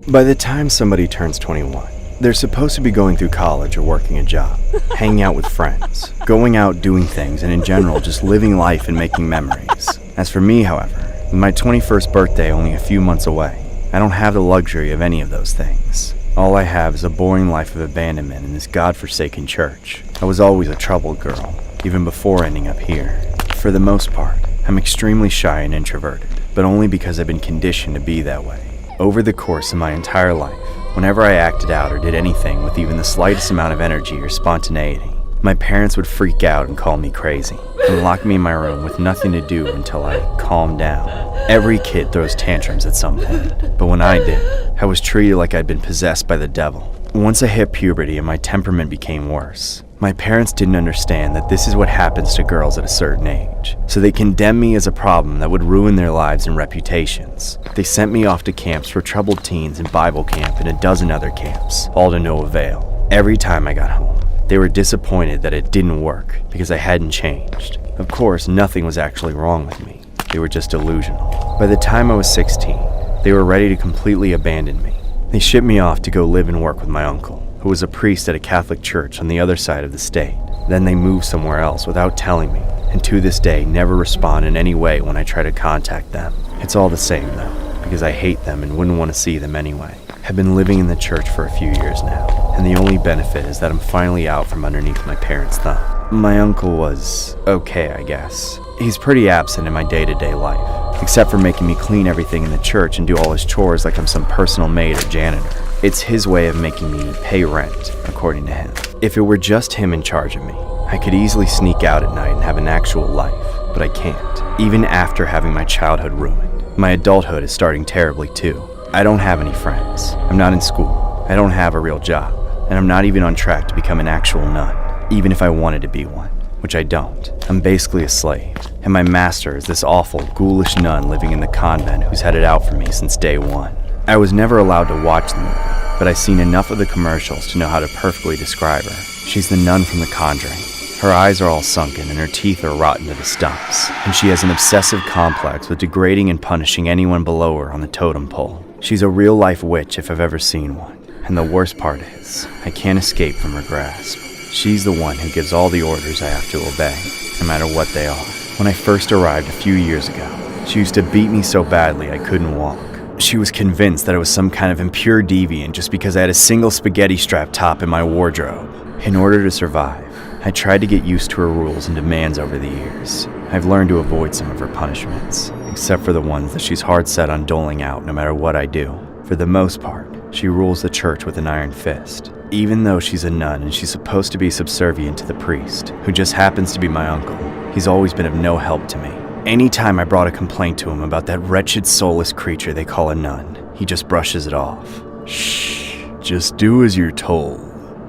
By the time somebody turns 21, they're supposed to be going through college or working a job, hanging out with friends, going out doing things, and in general just living life and making memories. As for me, however, with my 21st birthday only a few months away, I don't have the luxury of any of those things. All I have is a boring life of abandonment in this godforsaken church. I was always a troubled girl, even before ending up here. For the most part, I'm extremely shy and introverted, but only because I've been conditioned to be that way. Over the course of my entire life, whenever I acted out or did anything with even the slightest amount of energy or spontaneity, my parents would freak out and call me crazy, and lock me in my room with nothing to do until I calmed down. Every kid throws tantrums at some point, but when I did, I was treated like I'd been possessed by the devil. Once I hit puberty and my temperament became worse, my parents didn't understand that this is what happens to girls at a certain age, so they condemned me as a problem that would ruin their lives and reputations. They sent me off to camps for troubled teens and Bible camp and a dozen other camps, all to no avail. Every time I got home, they were disappointed that it didn't work because I hadn't changed. Of course, nothing was actually wrong with me. They were just delusional. By the time I was 16, they were ready to completely abandon me. They shipped me off to go live and work with my uncle, who was a priest at a Catholic church on the other side of the state. Then they moved somewhere else without telling me, and to this day never respond in any way when I try to contact them. It's all the same though, because I hate them and wouldn't want to see them anyway. I've been living in the church for a few years now, and the only benefit is that I'm finally out from underneath my parents' thumb. My uncle was okay, I guess. He's pretty absent in my day-to-day life, except for making me clean everything in the church and do all his chores like I'm some personal maid or janitor. It's his way of making me pay rent, according to him. If it were just him in charge of me, I could easily sneak out at night and have an actual life, but I can't, even after having my childhood ruined. My adulthood is starting terribly too. I don't have any friends. I'm not in school. I don't have a real job. And I'm not even on track to become an actual nun, even if I wanted to be one, which I don't. I'm basically a slave. And my master is this awful, ghoulish nun living in the convent who's had it out for me since day one. I was never allowed to watch the movie, but I've seen enough of the commercials to know how to perfectly describe her. She's the nun from The Conjuring. Her eyes are all sunken and her teeth are rotten to the stumps, and she has an obsessive complex with degrading and punishing anyone below her on the totem pole. She's a real-life witch if I've ever seen one, and the worst part is, I can't escape from her grasp. She's the one who gives all the orders I have to obey, no matter what they are. When I first arrived a few years ago, she used to beat me so badly I couldn't walk. She was convinced that I was some kind of impure deviant just because I had a single spaghetti strap top in my wardrobe. In order to survive, I tried to get used to her rules and demands over the years. I've learned to avoid some of her punishments, except for the ones that she's hard set on doling out no matter what I do. For the most part, she rules the church with an iron fist. Even though she's a nun and she's supposed to be subservient to the priest, who just happens to be my uncle, he's always been of no help to me. Anytime I brought a complaint to him about that wretched soulless creature they call a nun, he just brushes it off. Shh, just do as you're told.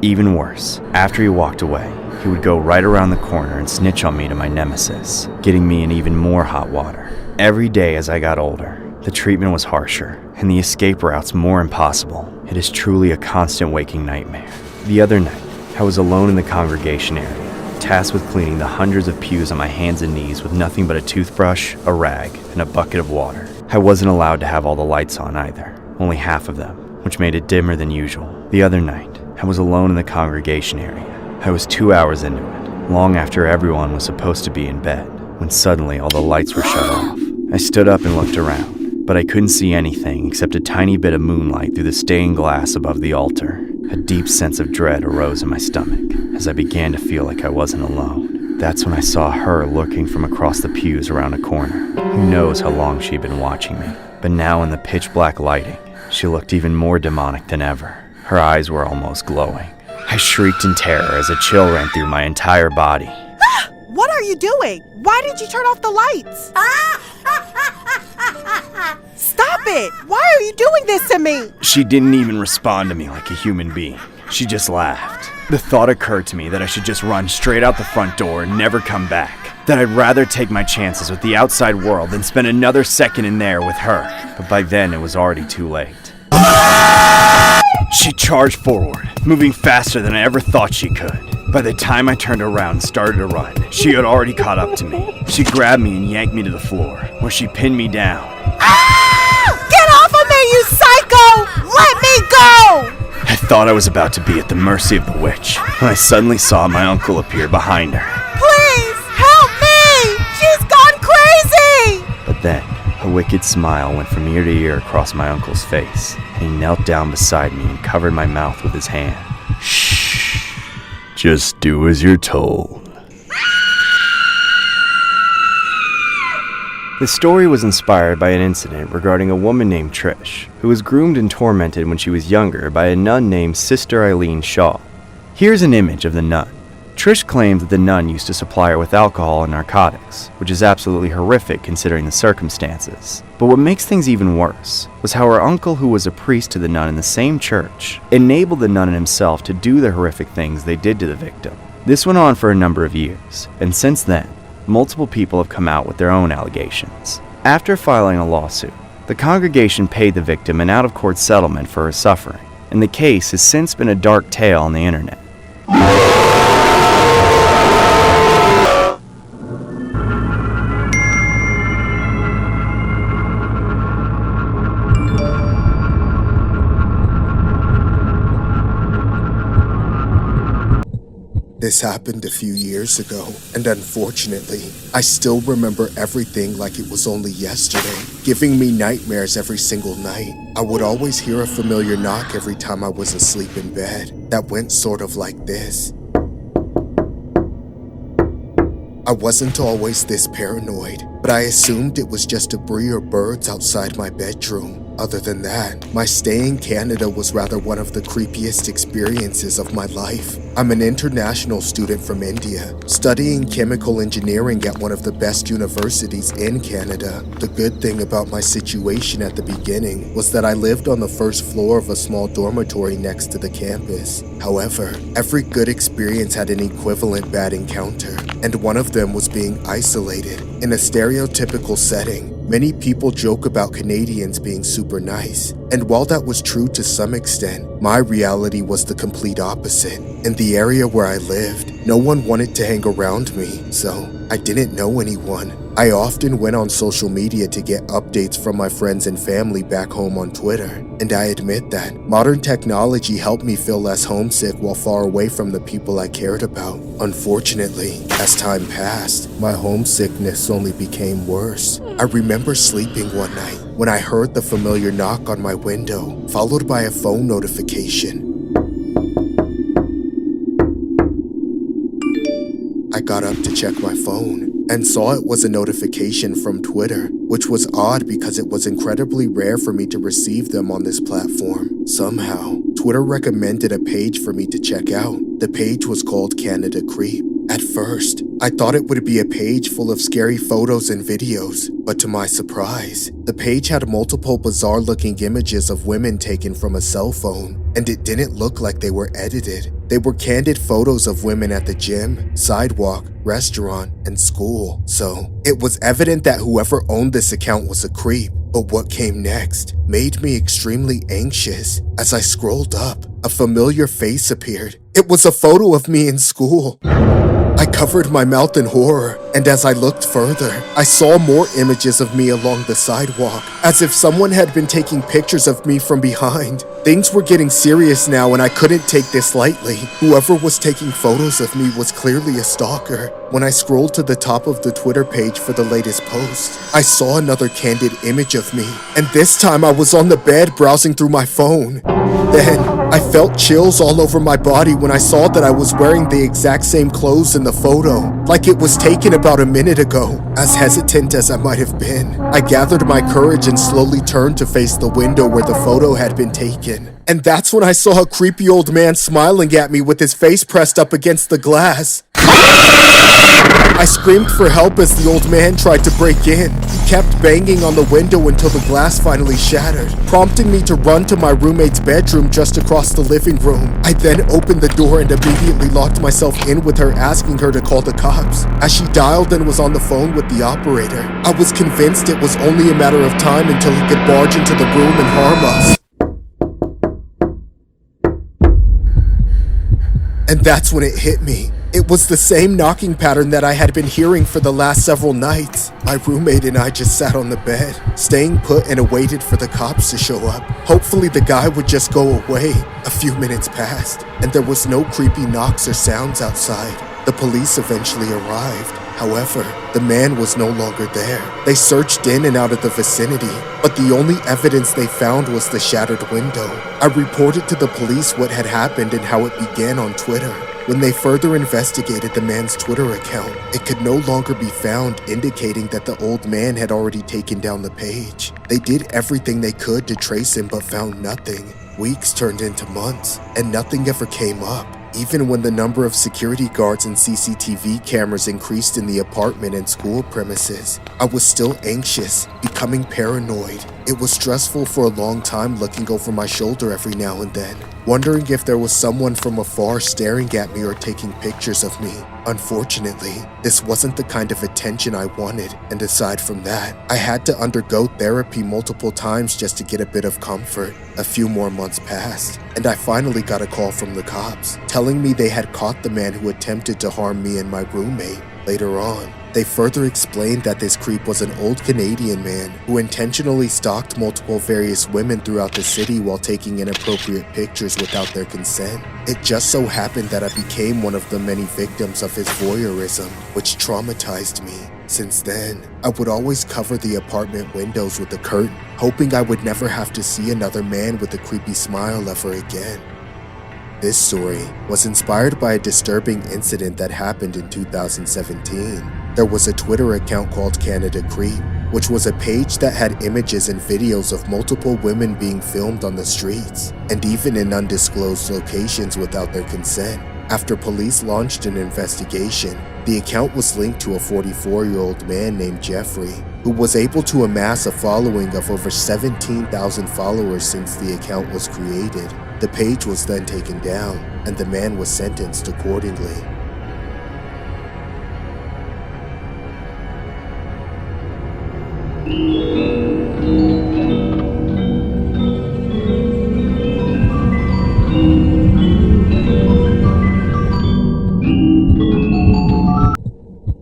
Even worse, after he walked away, he would go right around the corner and snitch on me to my nemesis, getting me in even more hot water. Every day as I got older, the treatment was harsher, and the escape routes more impossible. It is truly a constant waking nightmare. The other night, I was alone in the congregation area, tasked with cleaning the hundreds of pews on my hands and knees with nothing but a toothbrush, a rag, and a bucket of water. I wasn't allowed to have all the lights on either, only half of them, which made it dimmer than usual. The other night, I was alone in the congregation area. I was 2 hours into it, long after everyone was supposed to be in bed, when suddenly all the lights were shut off. I stood up and looked around, but I couldn't see anything except a tiny bit of moonlight through the stained glass above the altar. A deep sense of dread arose in my stomach as I began to feel like I wasn't alone. That's when I saw her lurking from across the pews around a corner. Who knows how long she'd been watching me, but now in the pitch black lighting, she looked even more demonic than ever. Her eyes were almost glowing. I shrieked in terror as a chill ran through my entire body. What are you doing? Why did you turn off the lights? Stop it! Why are you doing this to me? She didn't even respond to me like a human being. She just laughed. The thought occurred to me that I should just run straight out the front door and never come back. That I'd rather take my chances with the outside world than spend another second in there with her. But by then it was already too late. She charged forward, moving faster than I ever thought she could. By the time I turned around and started to run, she had already caught up to me. She grabbed me and yanked me to the floor, where she pinned me down. Ah! Get off of me, you psycho! Let me go! I thought I was about to be at the mercy of the witch, when I suddenly saw my uncle appear behind her. Please, help me! She's gone crazy! But then, a wicked smile went from ear to ear across my uncle's face, and he knelt down beside me and covered my mouth with his hand. Shh. Just do as you're told. The story was inspired by an incident regarding a woman named Trish, who was groomed and tormented when she was younger by a nun named Sister Eileen Shaw. Here's an image of the nun. Trish claimed that the nun used to supply her with alcohol and narcotics, which is absolutely horrific considering the circumstances. But what makes things even worse was how her uncle, who was a priest to the nun in the same church, enabled the nun and himself to do the horrific things they did to the victim. This went on for a number of years, and since then, multiple people have come out with their own allegations. After filing a lawsuit, the congregation paid the victim an out-of-court settlement for her suffering, and the case has since been a dark tale on the internet. This happened a few years ago, and unfortunately, I still remember everything like it was only yesterday, giving me nightmares every single night. I would always hear a familiar knock every time I was asleep in bed that went sort of like this. I wasn't always this paranoid, but I assumed it was just debris or birds outside my bedroom. Other than that, my stay in Canada was rather one of the creepiest experiences of my life. I'm an international student from India, studying chemical engineering at one of the best universities in Canada. The good thing about my situation at the beginning was that I lived on the first floor of a small dormitory next to the campus. However, every good experience had an equivalent bad encounter, and one of them was being isolated. In a stereotypical setting, many people joke about Canadians being super nice, and while that was true to some extent, my reality was the complete opposite. In the area where I lived, no one wanted to hang around me, so I didn't know anyone. I often went on social media to get updates from my friends and family back home on Twitter, and I admit that modern technology helped me feel less homesick while far away from the people I cared about. Unfortunately, as time passed, my homesickness only became worse. I remember sleeping one night when I heard the familiar knock on my window, followed by a phone notification. I got up to check my phone and saw it was a notification from Twitter, which was odd because it was incredibly rare for me to receive them on this platform. Somehow, Twitter recommended a page for me to check out. The page was called Canada Creep. At first, I thought it would be a page full of scary photos and videos, but to my surprise, the page had multiple bizarre-looking images of women taken from a cell phone, and it didn't look like they were edited. They were candid photos of women at the gym, sidewalk, restaurant, and school. So, it was evident that whoever owned this account was a creep. But what came next made me extremely anxious. As I scrolled up, a familiar face appeared. It was a photo of me in school. I covered my mouth in horror, and as I looked further, I saw more images of me along the sidewalk, as if someone had been taking pictures of me from behind. Things were getting serious now, and I couldn't take this lightly. Whoever was taking photos of me was clearly a stalker. When I scrolled to the top of the Twitter page for the latest post, I saw another candid image of me, and this time I was on the bed browsing through my phone. Then, I felt chills all over my body when I saw that I was wearing the exact same clothes in the photo, like it was taken about a minute ago. As hesitant as I might have been, I gathered my courage and slowly turned to face the window where the photo had been taken. And that's when I saw a creepy old man smiling at me with his face pressed up against the glass. I screamed for help as the old man tried to break in. He kept banging on the window until the glass finally shattered, prompting me to run to my roommate's bedroom just across the living room. I then opened the door and immediately locked myself in with her, asking her to call the cops. As she dialed and was on the phone with the operator, I was convinced it was only a matter of time until he could barge into the room and harm us. And that's when it hit me. It was the same knocking pattern that I had been hearing for the last several nights. My roommate and I just sat on the bed, staying put, and awaited for the cops to show up. Hopefully the guy would just go away. A few minutes passed, and there was no creepy knocks or sounds outside. The police eventually arrived. However, the man was no longer there. They searched in and out of the vicinity, but the only evidence they found was the shattered window. I reported to the police what had happened and how it began on Twitter. When they further investigated the man's Twitter account, it could no longer be found, indicating that the old man had already taken down the page. They did everything they could to trace him but found nothing. Weeks turned into months, and nothing ever came up. Even when the number of security guards and CCTV cameras increased in the apartment and school premises, I was still anxious, becoming paranoid. It was stressful for a long time looking over my shoulder every now and then, wondering if there was someone from afar staring at me or taking pictures of me. Unfortunately, this wasn't the kind of attention I wanted, and aside from that, I had to undergo therapy multiple times just to get a bit of comfort. A few more months passed, and I finally got a call from the cops, telling me they had caught the man who attempted to harm me and my roommate. Later on, they further explained that this creep was an old Canadian man who intentionally stalked multiple various women throughout the city while taking inappropriate pictures without their consent. It just so happened that I became one of the many victims of his voyeurism, which traumatized me. Since then, I would always cover the apartment windows with a curtain, hoping I would never have to see another man with a creepy smile ever again. This story was inspired by a disturbing incident that happened in 2017. There was a Twitter account called Canada Creep, which was a page that had images and videos of multiple women being filmed on the streets, and even in undisclosed locations without their consent. After police launched an investigation, the account was linked to a 44-year-old man named Jeffrey, who was able to amass a following of over 17,000 followers since the account was created. The page was then taken down, and the man was sentenced accordingly.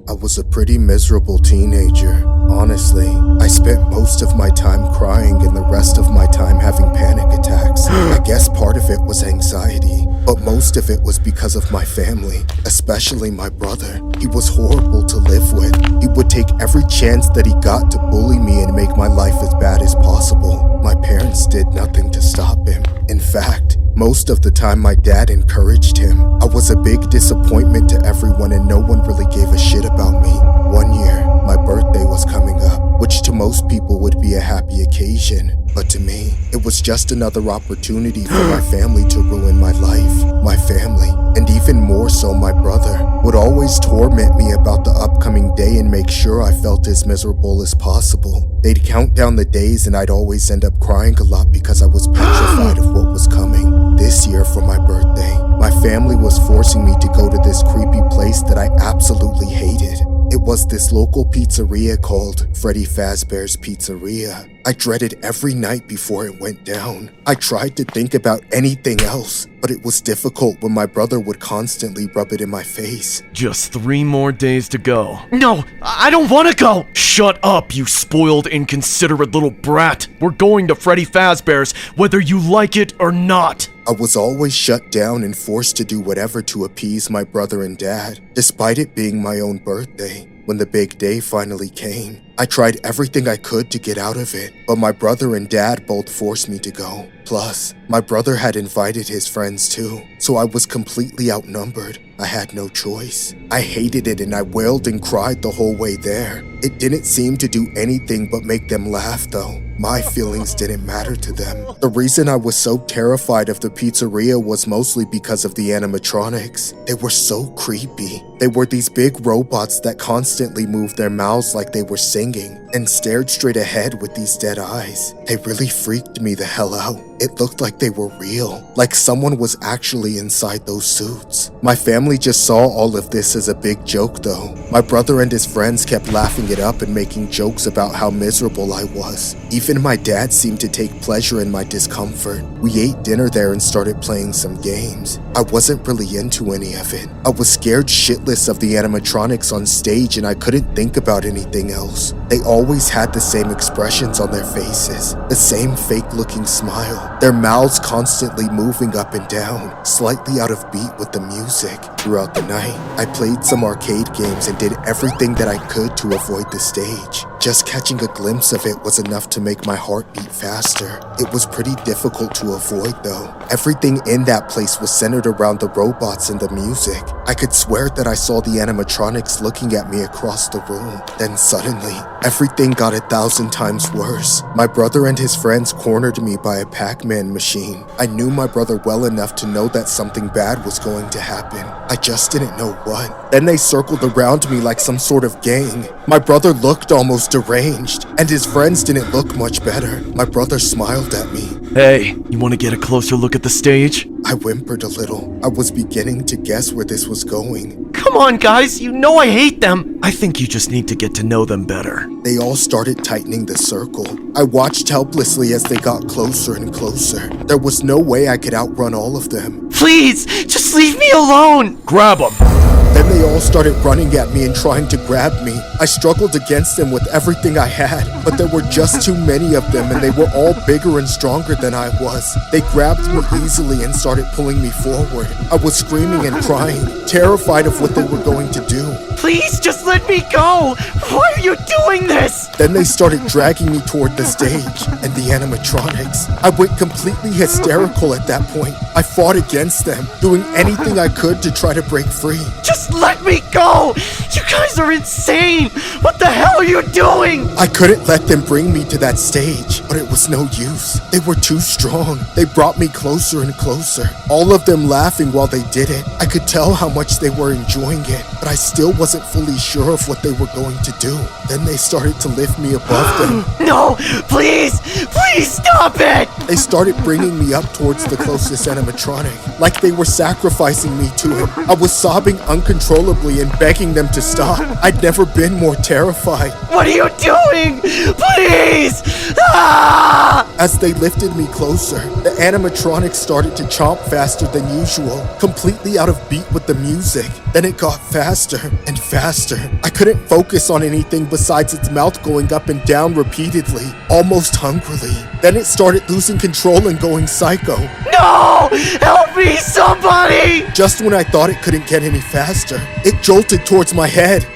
I was a pretty miserable teenager. Honestly, I spent most of my time crying and the rest of my time having panic attacks. I guess part of it was anxiety, but most of it was because of my family, especially my brother. He was horrible to live with. He would take every chance that he got to bully me and make my life as bad as possible. My parents did nothing to stop him. In fact, most of the time my dad encouraged him. I was a big disappointment to everyone and no one really gave a shit about me. One year, my birthday was coming up, which to most people would be a happy occasion. But to me, it was just another opportunity for my family to ruin my life. My family, and even more so my brother, would always torment me about the upcoming day and make sure I felt as miserable as possible. They'd count down the days and I'd always end up crying a lot because I was petrified of what was coming. This year for my birthday, my family was forcing me to go to this creepy place that I absolutely hated. It was this local pizzeria called Freddy Fazbear's Pizzeria. I dreaded every night before it went down. I tried to think about anything else, but it was difficult when my brother would constantly rub it in my face. Just 3 more days to go. No, I don't want to go! Shut up, you spoiled, inconsiderate little brat. We're going to Freddy Fazbear's, whether you like it or not. I was always shut down and forced to do whatever to appease my brother and dad, despite it being my own birthday. When the big day finally came, I tried everything I could to get out of it, but my brother and dad both forced me to go. Plus, my brother had invited his friends too, so I was completely outnumbered. I had no choice. I hated it and I wailed and cried the whole way there. It didn't seem to do anything but make them laugh though. My feelings didn't matter to them. The reason I was so terrified of the pizzeria was mostly because of the animatronics. They were so creepy. They were these big robots that constantly moved their mouths like they were singing and stared straight ahead with these dead eyes. They really freaked me the hell out. It looked like they were real, like someone was actually inside those suits. My family just saw all of this as a big joke though. My brother and his friends kept laughing it up and making jokes about how miserable I was. Even my dad seemed to take pleasure in my discomfort. We ate dinner there and started playing some games. I wasn't really into any of it. I was scared shitless of the animatronics on stage and I couldn't think about anything else. They always had the same expressions on their faces, the same fake-looking smile. Their mouths constantly moving up and down, slightly out of beat with the music. Throughout the night, I played some arcade games and did everything that I could to avoid the stage. Just catching a glimpse of it was enough to make my heart beat faster. It was pretty difficult to avoid though. Everything in that place was centered around the robots and the music. I could swear that I saw the animatronics looking at me across the room. Then suddenly, everything got 1,000 times worse. My brother and his friends cornered me by a Pac-Man machine. I knew my brother well enough to know that something bad was going to happen. I just didn't know what. Then they circled around me like some sort of gang. My brother looked almost deranged, and his friends didn't look much better. My brother smiled at me. Hey, you want to get a closer look at the stage? I whimpered a little. I was beginning to guess where this was going. Come on, guys, you know I hate them. I think you just need to get to know them better. They all started tightening the circle. I watched helplessly as they got closer and closer. There was no way I could outrun all of them. Please, just leave me alone. Grab them. Then they all started running at me and trying to grab me. I struggled against them with everything I had, but there were just too many of them and they were all bigger and stronger than I was. They grabbed me easily and started pulling me forward. I was screaming and crying, terrified of what they were going to do. Please, just let me go. Why are you doing this? Then they started dragging me toward the stage and the animatronics. I went completely hysterical at that point. I fought against them, doing anything I could to try to break free. Just let me go! You guys are insane! What the hell are you doing? I couldn't let them bring me to that stage, but it was no use. They were too strong. They brought me closer and closer, all of them laughing while they did it. I could tell how much they were enjoying it, but I still wasn't fully sure of what they were going to do. Then they started to lift me above them. No! Please! Please stop it! They started bringing me up towards the closest animatronic, like they were sacrificing me to him. I was sobbing uncontrollably and begging them to stop. I'd never been more terrified. What are you doing? Please! Ah! As they lifted me closer, the animatronic started to chomp faster than usual, completely out of beat with the music. Then it got faster and faster. I couldn't focus on anything besides its mouth going up and down repeatedly, almost hungrily. Then it started losing control and going psycho. No! Help me, somebody! Just when I thought it couldn't get any faster, it jolted towards my head.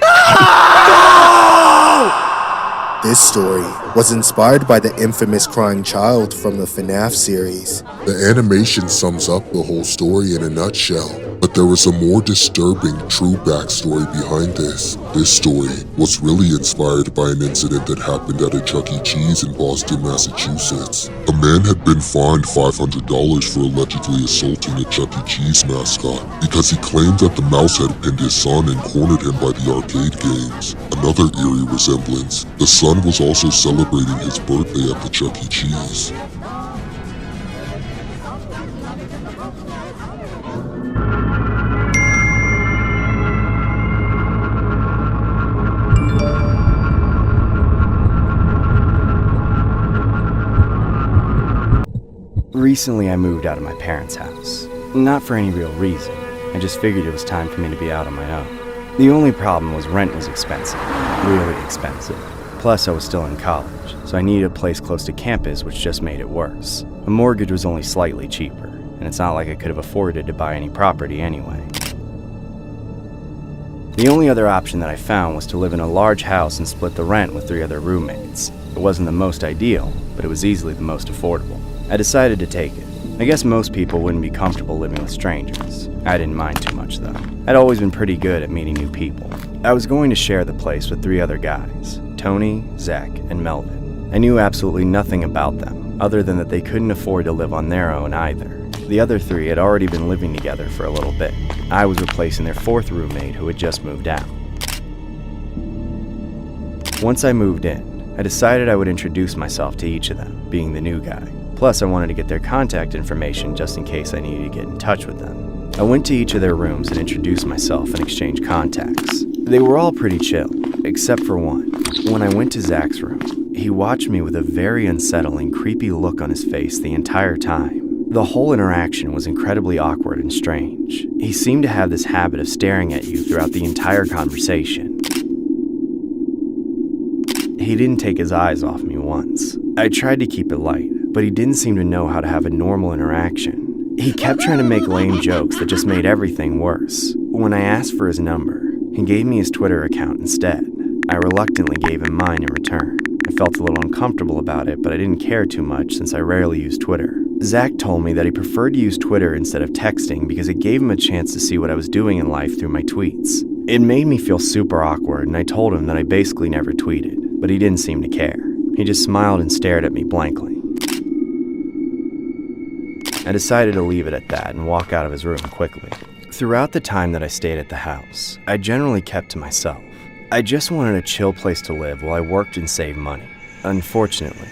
This story was inspired by the infamous crying child from the FNAF series. The animation sums up the whole story in a nutshell, but there was a more disturbing, true backstory behind this. This story was really inspired by an incident that happened at a Chuck E. Cheese in Boston, Massachusetts. A man had been fined $500 for allegedly assaulting a Chuck E. Cheese mascot because he claimed that the mouse had pinned his son and cornered him by the arcade games. Another eerie resemblance, the son was also celebrating his birthday at the Chuck E. Cheese. Recently, I moved out of my parents' house. Not for any real reason. I just figured it was time for me to be out on my own. The only problem was rent was expensive. Really expensive. Plus, I was still in college, so I needed a place close to campus, which just made it worse. A mortgage was only slightly cheaper, and it's not like I could have afforded to buy any property anyway. The only other option that I found was to live in a large house and split the rent with 3 other roommates. It wasn't the most ideal, but it was easily the most affordable. I decided to take it. I guess most people wouldn't be comfortable living with strangers. I didn't mind too much though. I'd always been pretty good at meeting new people. I was going to share the place with 3 other guys, Tony, Zach, and Melvin. I knew absolutely nothing about them, other than that they couldn't afford to live on their own either. The other 3 had already been living together for a little bit. I was replacing their 4th roommate who had just moved out. Once I moved in, I decided I would introduce myself to each of them, being the new guy. Plus, I wanted to get their contact information just in case I needed to get in touch with them. I went to each of their rooms and introduced myself and exchanged contacts. They were all pretty chill, except for one. When I went to Zach's room, he watched me with a very unsettling, creepy look on his face the entire time. The whole interaction was incredibly awkward and strange. He seemed to have this habit of staring at you throughout the entire conversation. He didn't take his eyes off me once. I tried to keep it light, but he didn't seem to know how to have a normal interaction. He kept trying to make lame jokes that just made everything worse. When I asked for his number, he gave me his Twitter account instead. I reluctantly gave him mine in return. I felt a little uncomfortable about it, but I didn't care too much since I rarely use Twitter. Zach told me that he preferred to use Twitter instead of texting because it gave him a chance to see what I was doing in life through my tweets. It made me feel super awkward, and I told him that I basically never tweeted, but he didn't seem to care. He just smiled and stared at me blankly. I decided to leave it at that and walk out of his room quickly. Throughout the time that I stayed at the house, I generally kept to myself. I just wanted a chill place to live while I worked and saved money. Unfortunately,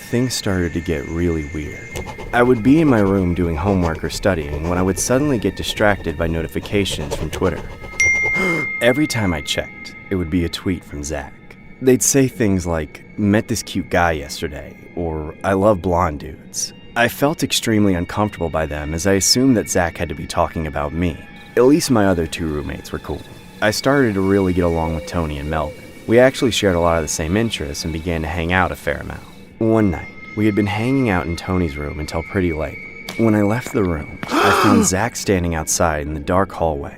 things started to get really weird. I would be in my room doing homework or studying when I would suddenly get distracted by notifications from Twitter. Every time I checked, it would be a tweet from Zach. They'd say things like, "Met this cute guy yesterday," or "I love blonde dudes." I felt extremely uncomfortable by them as I assumed that Zach had to be talking about me. At least my other two roommates were cool. I started to really get along with Tony and Melvin. We actually shared a lot of the same interests and began to hang out a fair amount. One night, we had been hanging out in Tony's room until pretty late. When I left the room, I found Zach standing outside in the dark hallway,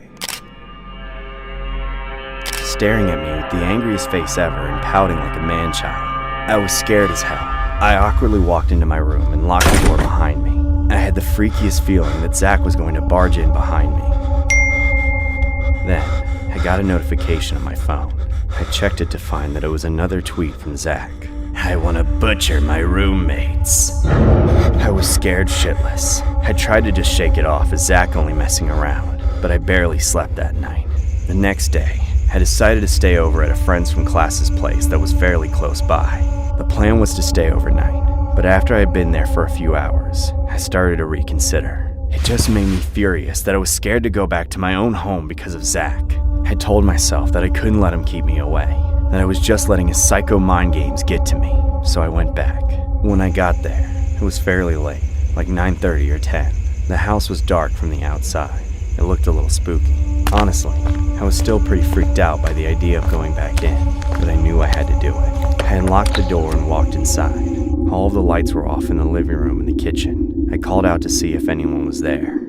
staring at me with the angriest face ever and pouting like a man-child. I was scared as hell. I awkwardly walked into my room and locked the door behind me. I had the freakiest feeling that Zach was going to barge in behind me. Then, I got a notification on my phone. I checked it to find that it was another tweet from Zach. "I want to butcher my roommates." I was scared shitless. I tried to just shake it off as Zach only messing around, but I barely slept that night. The next day, I decided to stay over at a friend's from class's place that was fairly close by. The plan was to stay overnight, but after I had been there for a few hours, I started to reconsider. It just made me furious that I was scared to go back to my own home because of Zach. I told myself that I couldn't let him keep me away, that I was just letting his psycho mind games get to me, so I went back. When I got there, it was fairly late, like 9:30 or 10. The house was dark from the outside. It looked a little spooky. Honestly, I was still pretty freaked out by the idea of going back in, but I knew I had to do it. I unlocked the door and walked inside. All of the lights were off in the living room and the kitchen. I called out to see if anyone was there.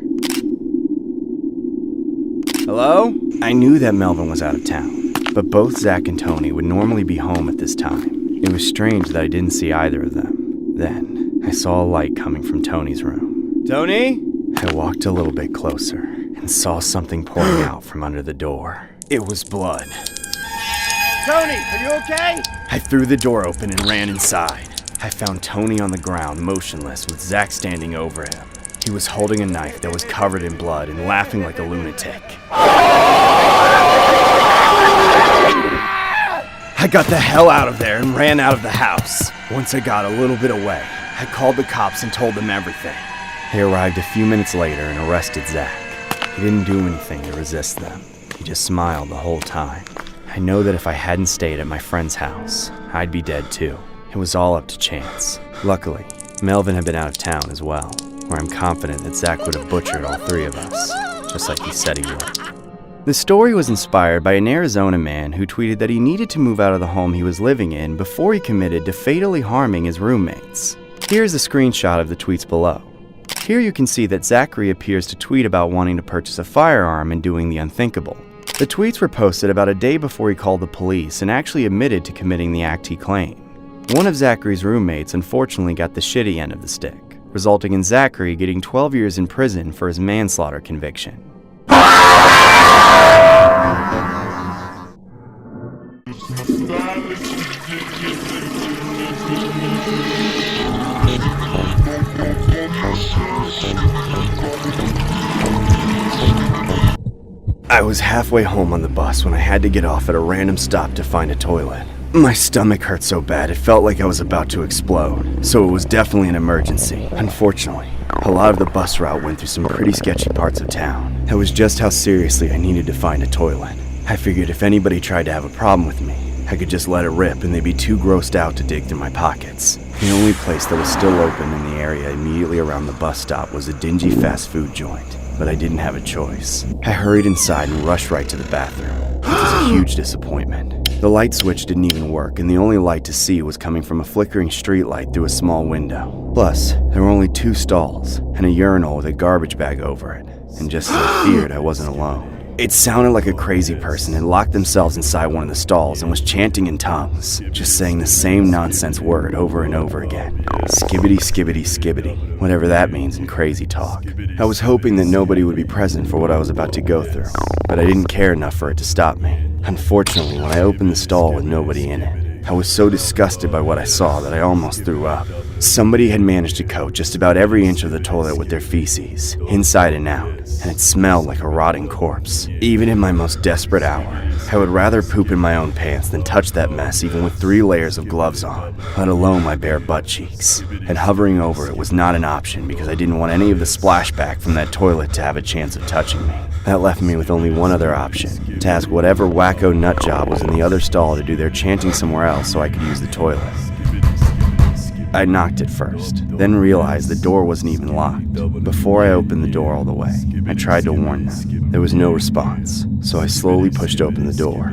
"Hello?" I knew that Melvin was out of town, but both Zach and Tony would normally be home at this time. It was strange that I didn't see either of them. Then, I saw a light coming from Tony's room. "Tony?" I walked a little bit closer and saw something pouring out from under the door. It was blood. Tony, are you okay? I threw the door open and ran inside. I found Tony on the ground, motionless, with Zach standing over him. He was holding a knife that was covered in blood and laughing like a lunatic. I got the hell out of there and ran out of the house. Once I got a little bit away, I called the cops and told them everything. They arrived a few minutes later and arrested Zach. He didn't do anything to resist them. He just smiled the whole time. I know that if I hadn't stayed at my friend's house, I'd be dead too. It was all up to chance. Luckily, Melvin had been out of town as well, where I'm confident that Zach would have butchered all three of us, just like he said he would. The story was inspired by an Arizona man who tweeted that he needed to move out of the home he was living in before he committed to fatally harming his roommates. Here's a screenshot of the tweets below. Here you can see that Zachary appears to tweet about wanting to purchase a firearm and doing the unthinkable. The tweets were posted about a day before he called the police and actually admitted to committing the act he claimed. One of Zachary's roommates unfortunately got the shitty end of the stick, resulting in Zachary getting 12 years in prison for his manslaughter conviction. I was halfway home on the bus when I had to get off at a random stop to find a toilet. My stomach hurt so bad it felt like I was about to explode, so it was definitely an emergency. Unfortunately, a lot of the bus route went through some pretty sketchy parts of town. That was just how seriously I needed to find a toilet. I figured if anybody tried to have a problem with me, I could just let it rip and they'd be too grossed out to dig through my pockets. The only place that was still open in the area immediately around the bus stop was a dingy fast food joint, but I didn't have a choice. I hurried inside and rushed right to the bathroom, which was a huge disappointment. The light switch didn't even work, and the only light to see was coming from a flickering streetlight through a small window. Plus, there were only 2 stalls, and a urinal with a garbage bag over it, and just as I feared, I wasn't alone. It sounded like a crazy person had locked themselves inside one of the stalls and was chanting in tongues, just saying the same nonsense word over and over again. Skibbity, skibbity, skibbity, whatever that means in crazy talk. I was hoping that nobody would be present for what I was about to go through, but I didn't care enough for it to stop me. Unfortunately, when I opened the stall with nobody in it, I was so disgusted by what I saw that I almost threw up. Somebody had managed to coat just about every inch of the toilet with their feces, inside and out, and it smelled like a rotting corpse. Even in my most desperate hour, I would rather poop in my own pants than touch that mess even with 3 layers of gloves on, let alone my bare butt cheeks. And hovering over it was not an option because I didn't want any of the splashback from that toilet to have a chance of touching me. That left me with only one other option, to ask whatever wacko nut job was in the other stall to do their chanting somewhere else so I could use the toilet. I knocked it first, then realized the door wasn't even locked. Before I opened the door all the way, I tried to warn them. There was no response, so I slowly pushed open the door.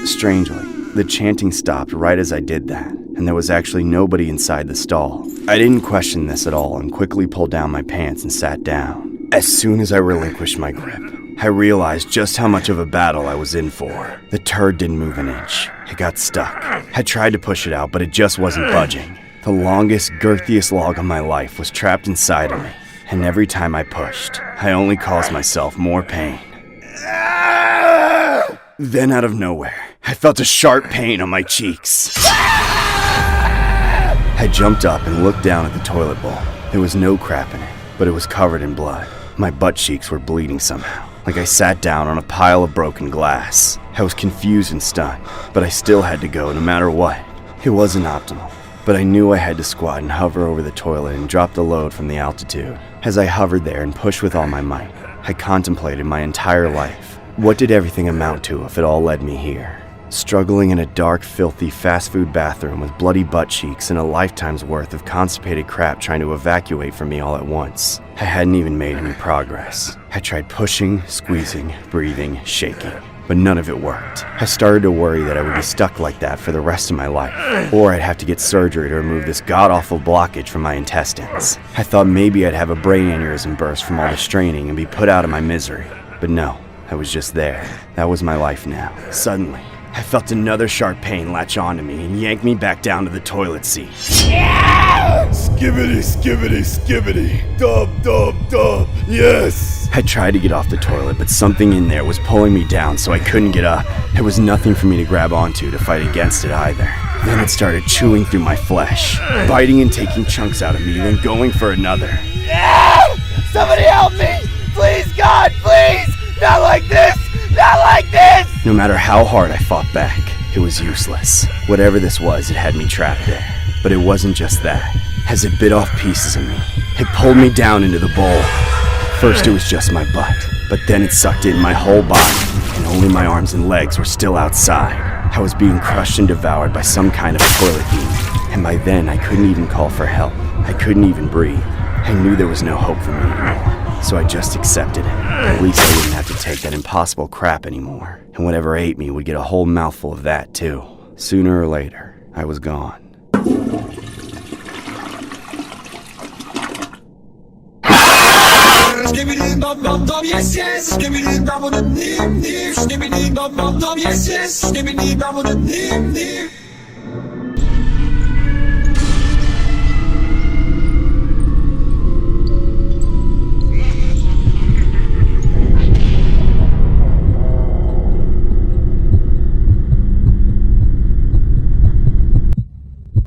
Strangely, the chanting stopped right as I did that, and there was actually nobody inside the stall. I didn't question this at all and quickly pulled down my pants and sat down. As soon as I relinquished my grip, I realized just how much of a battle I was in for. The turd didn't move an inch. It got stuck. I tried to push it out, but it just wasn't budging. The longest, girthiest log of my life was trapped inside of me, and every time I pushed, I only caused myself more pain. Then out of nowhere, I felt a sharp pain on my cheeks. I jumped up and looked down at the toilet bowl. There was no crap in it, but it was covered in blood. My butt cheeks were bleeding somehow, like I sat down on a pile of broken glass. I was confused and stunned, but I still had to go no matter what. It wasn't optimal, but I knew I had to squat and hover over the toilet and drop the load from the altitude. As I hovered there and pushed with all my might, I contemplated my entire life. What did everything amount to if it all led me here? Struggling in a dark, filthy fast food bathroom with bloody butt cheeks and a lifetime's worth of constipated crap trying to evacuate from me all at once. I hadn't even made any progress. I tried pushing, squeezing, breathing, shaking, but none of it worked. I started to worry that I would be stuck like that for the rest of my life, or I'd have to get surgery to remove this god-awful blockage from my intestines. I thought maybe I'd have a brain aneurysm burst from all the straining and be put out of my misery, but no, I was just there. That was my life now. Suddenly, I felt another sharp pain latch onto me and yank me back down to the toilet seat. Skibbity, skibbity, skibbity. Dub, dub, dub. Yes! I tried to get off the toilet, but something in there was pulling me down so I couldn't get up. There was nothing for me to grab onto to fight against it either. Then it started chewing through my flesh, biting and taking chunks out of me, then going for another. Somebody help me! Please, God, please! Not like this! Not like this! No matter how hard I fought back, it was useless. Whatever this was, it had me trapped there. But it wasn't just that. As it bit off pieces of me, it pulled me down into the bowl. First it was just my butt, but then it sucked in my whole body, and only my arms and legs were still outside. I was being crushed and devoured by some kind of toilet demon, and by then I couldn't even call for help. I couldn't even breathe. I knew there was no hope for me anymore. So I just accepted it. At least I wouldn't have to take that impossible crap anymore. And whatever ate me would get a whole mouthful of that too. Sooner or later, I was gone.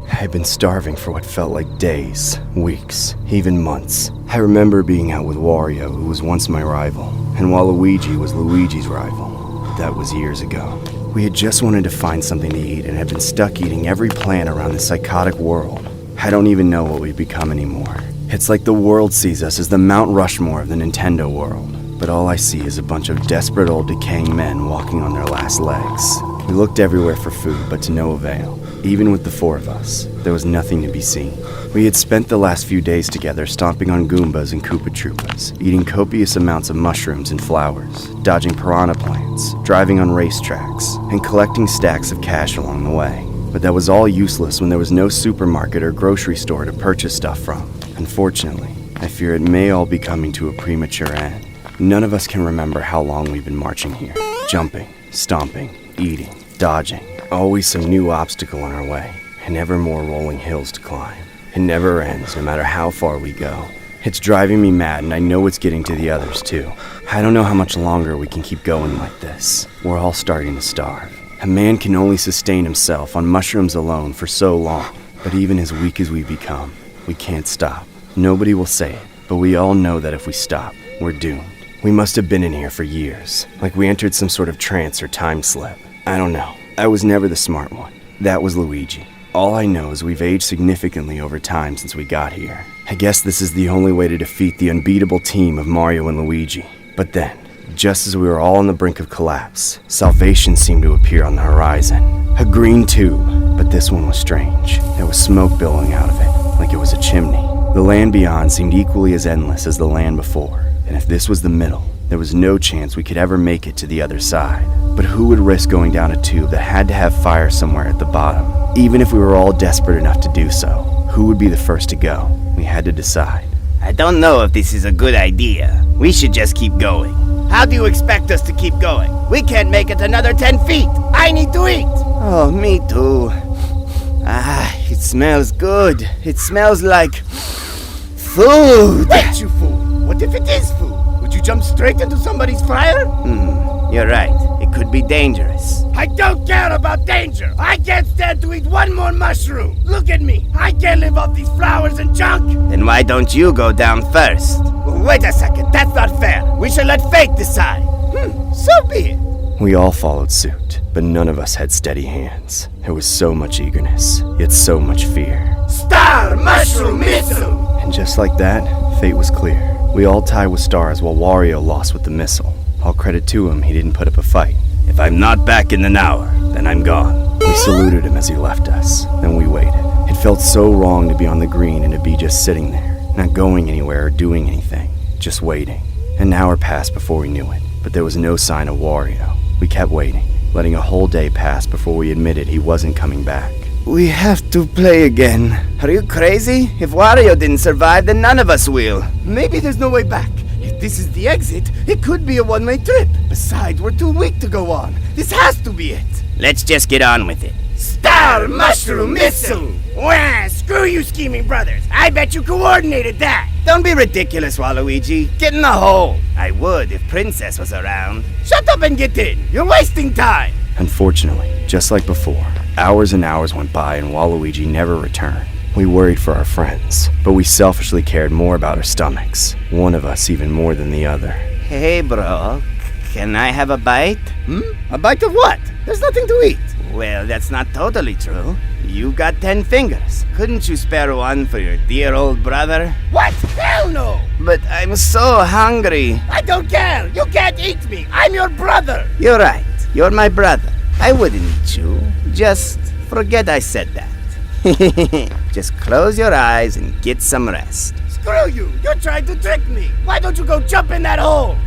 I had been starving for what felt like days, weeks, even months. I remember being out with Wario, who was once my rival, and Waluigi was Luigi's rival. That was years ago. We had just wanted to find something to eat and had been stuck eating every plant around this psychotic world. I don't even know what we've become anymore. It's like the world sees us as the Mount Rushmore of the Nintendo world. But all I see is a bunch of desperate old decaying men walking on their last legs. We looked everywhere for food, but to no avail. Even with the 4 of us, there was nothing to be seen. We had spent the last few days together stomping on Goombas and Koopa Troopas, eating copious amounts of mushrooms and flowers, dodging piranha plants, driving on racetracks, and collecting stacks of cash along the way. But that was all useless when there was no supermarket or grocery store to purchase stuff from. Unfortunately, I fear it may all be coming to a premature end. None of us can remember how long we've been marching here. Jumping, stomping, eating, dodging. Always some new obstacle in our way, and ever more rolling hills to climb. It never ends, no matter how far we go. It's driving me mad, and I know it's getting to the others, too. I don't know how much longer we can keep going like this. We're all starting to starve. A man can only sustain himself on mushrooms alone for so long, but even as weak as we become, we can't stop. Nobody will say it, but we all know that if we stop, we're doomed. We must have been in here for years, like we entered some sort of trance or time slip. I don't know. I was never the smart one. That was Luigi. All I know is we've aged significantly over time since we got here. I guess this is the only way to defeat the unbeatable team of Mario and Luigi. But then, just as we were all on the brink of collapse, salvation seemed to appear on the horizon. A green tube, but this one was strange. There was smoke billowing out of it, like it was a chimney. The land beyond seemed equally as endless as the land before, and if this was the middle, there was no chance we could ever make it to the other side. But who would risk going down a tube that had to have fire somewhere at the bottom? Even if we were all desperate enough to do so, who would be the first to go? We had to decide. I don't know if this is a good idea. We should just keep going. How do you expect us to keep going? We can't make it another 10 feet. I need to eat. Oh, me too. It smells good. It smells like food. Wait, you fool. What if it is food? Would you jump straight into somebody's fire? You're right. It could be dangerous. I don't care about danger. I can't stand to eat one more mushroom. Look at me. I can't live off these flowers and junk. Then why don't you go down first? Wait a second. That's not fair. We should let fate decide. So be it. We all followed suit, but none of us had steady hands. There was so much eagerness, yet so much fear. Star Mushroom Missile! And just like that, fate was clear. We all tied with stars while Wario lost with the missile. All credit to him, he didn't put up a fight. If I'm not back in an hour, then I'm gone. We saluted him as he left us, then we waited. It felt so wrong to be on the green and to be just sitting there, not going anywhere or doing anything, just waiting. An hour passed before we knew it, but there was no sign of Wario. We kept waiting, letting a whole day pass before we admitted he wasn't coming back. We have to play again. Are you crazy? If Wario didn't survive, then none of us will. Maybe there's no way back. If this is the exit, it could be a one-way trip. Besides, we're too weak to go on. This has to be it. Let's just get on with it. Star Mushroom Missile! Wah, screw you, scheming brothers. I bet you coordinated that. Don't be ridiculous, Waluigi. Get in the hole. I would if Princess was around. Shut up and get in. You're wasting time. Unfortunately, just like before, hours and hours went by and Waluigi never returned. We worried for our friends, but we selfishly cared more about our stomachs. One of us even more than the other. Hey, bro. Can I have a bite? A bite of what? There's nothing to eat. Well, that's not totally true. You got 10 fingers. Couldn't you spare one for your dear old brother? What? Hell no! But I'm so hungry. I don't care. You can't eat me. I'm your brother. You're right. You're my brother. I wouldn't eat you. Just forget I said that. Just close your eyes and get some rest. Screw you! You're trying to trick me! Why don't you go jump in that hole?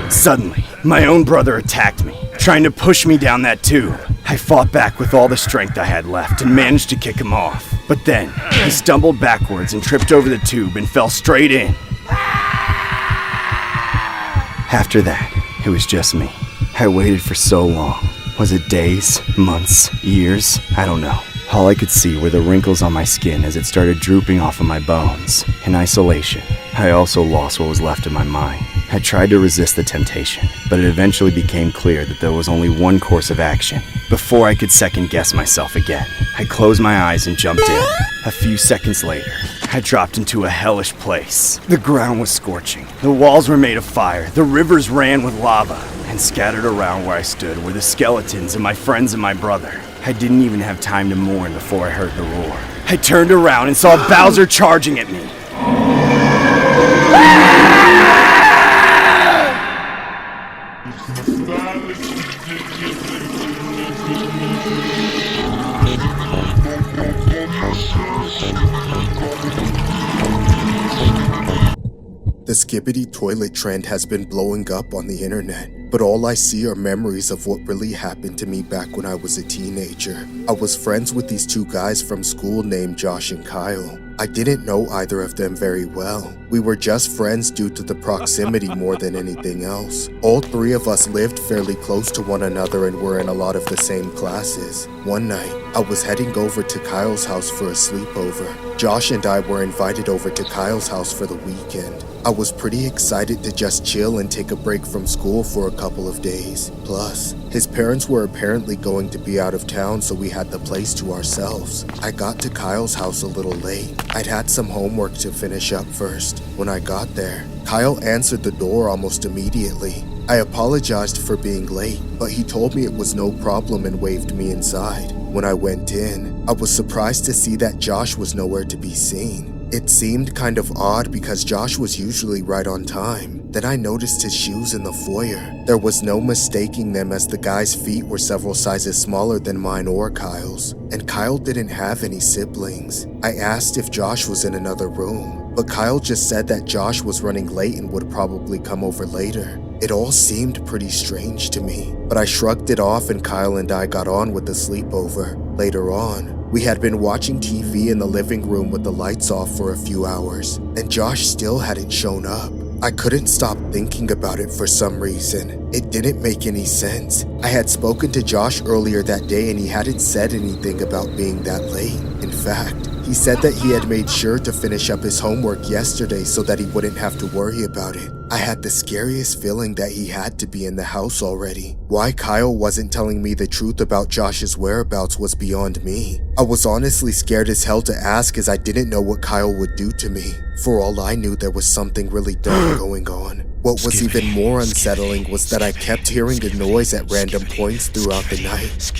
Suddenly, my own brother attacked me, trying to push me down that tube. I fought back with all the strength I had left and managed to kick him off. But then, he stumbled backwards and tripped over the tube and fell straight in. After that, it was just me. I waited for so long. Was it days, months, years? I don't know. All I could see were the wrinkles on my skin as it started drooping off of my bones. In isolation, I also lost what was left of my mind. I tried to resist the temptation, but it eventually became clear that there was only one course of action. Before I could second-guess myself again, I closed my eyes and jumped in. A few seconds later, I dropped into a hellish place. The ground was scorching. The walls were made of fire. The rivers ran with lava. And scattered around where I stood were the skeletons of my friends and my brother. I didn't even have time to mourn before I heard the roar. I turned around and saw Bowser charging at me. The skibbity toilet trend has been blowing up on the internet. but all I see are memories of what really happened to me back when I was a teenager. I was friends with these two guys from school named Josh and Kyle. I didn't know either of them very well. We were just friends due to the proximity more than anything else. All three of us lived fairly close to one another and were in a lot of the same classes. One night, I was heading over to Kyle's house for a sleepover. Josh and I were invited over to Kyle's house for the weekend. I was pretty excited to just chill and take a break from school for a couple of days. Plus, his parents were apparently going to be out of town, so we had the place to ourselves. I got to Kyle's house a little late. I'd had some homework to finish up first. When I got there, Kyle answered the door almost immediately. I apologized for being late, but he told me it was no problem and waved me inside. When I went in, I was surprised to see that Josh was nowhere to be seen. It seemed kind of odd because Josh was usually right on time. Then I noticed his shoes in the foyer. There was no mistaking them as the guy's feet were several sizes smaller than mine or Kyle's, and Kyle didn't have any siblings. I asked if Josh was in another room, but Kyle just said that Josh was running late and would probably come over later. It all seemed pretty strange to me, but I shrugged it off and Kyle and I got on with the sleepover. Later on, we had been watching TV in the living room with the lights off for a few hours, and Josh still hadn't shown up. I couldn't stop thinking about it for some reason. It didn't make any sense. I had spoken to Josh earlier that day and he hadn't said anything about being that late. In fact, he said that he had made sure to finish up his homework yesterday so that he wouldn't have to worry about it. I had the scariest feeling that he had to be in the house already. Why Kyle wasn't telling me the truth about Josh's whereabouts was beyond me. I was honestly scared as hell to ask as I didn't know what Kyle would do to me. For all I knew, there was something really dark going on. What was even more unsettling was that I kept hearing a noise at random points throughout the night.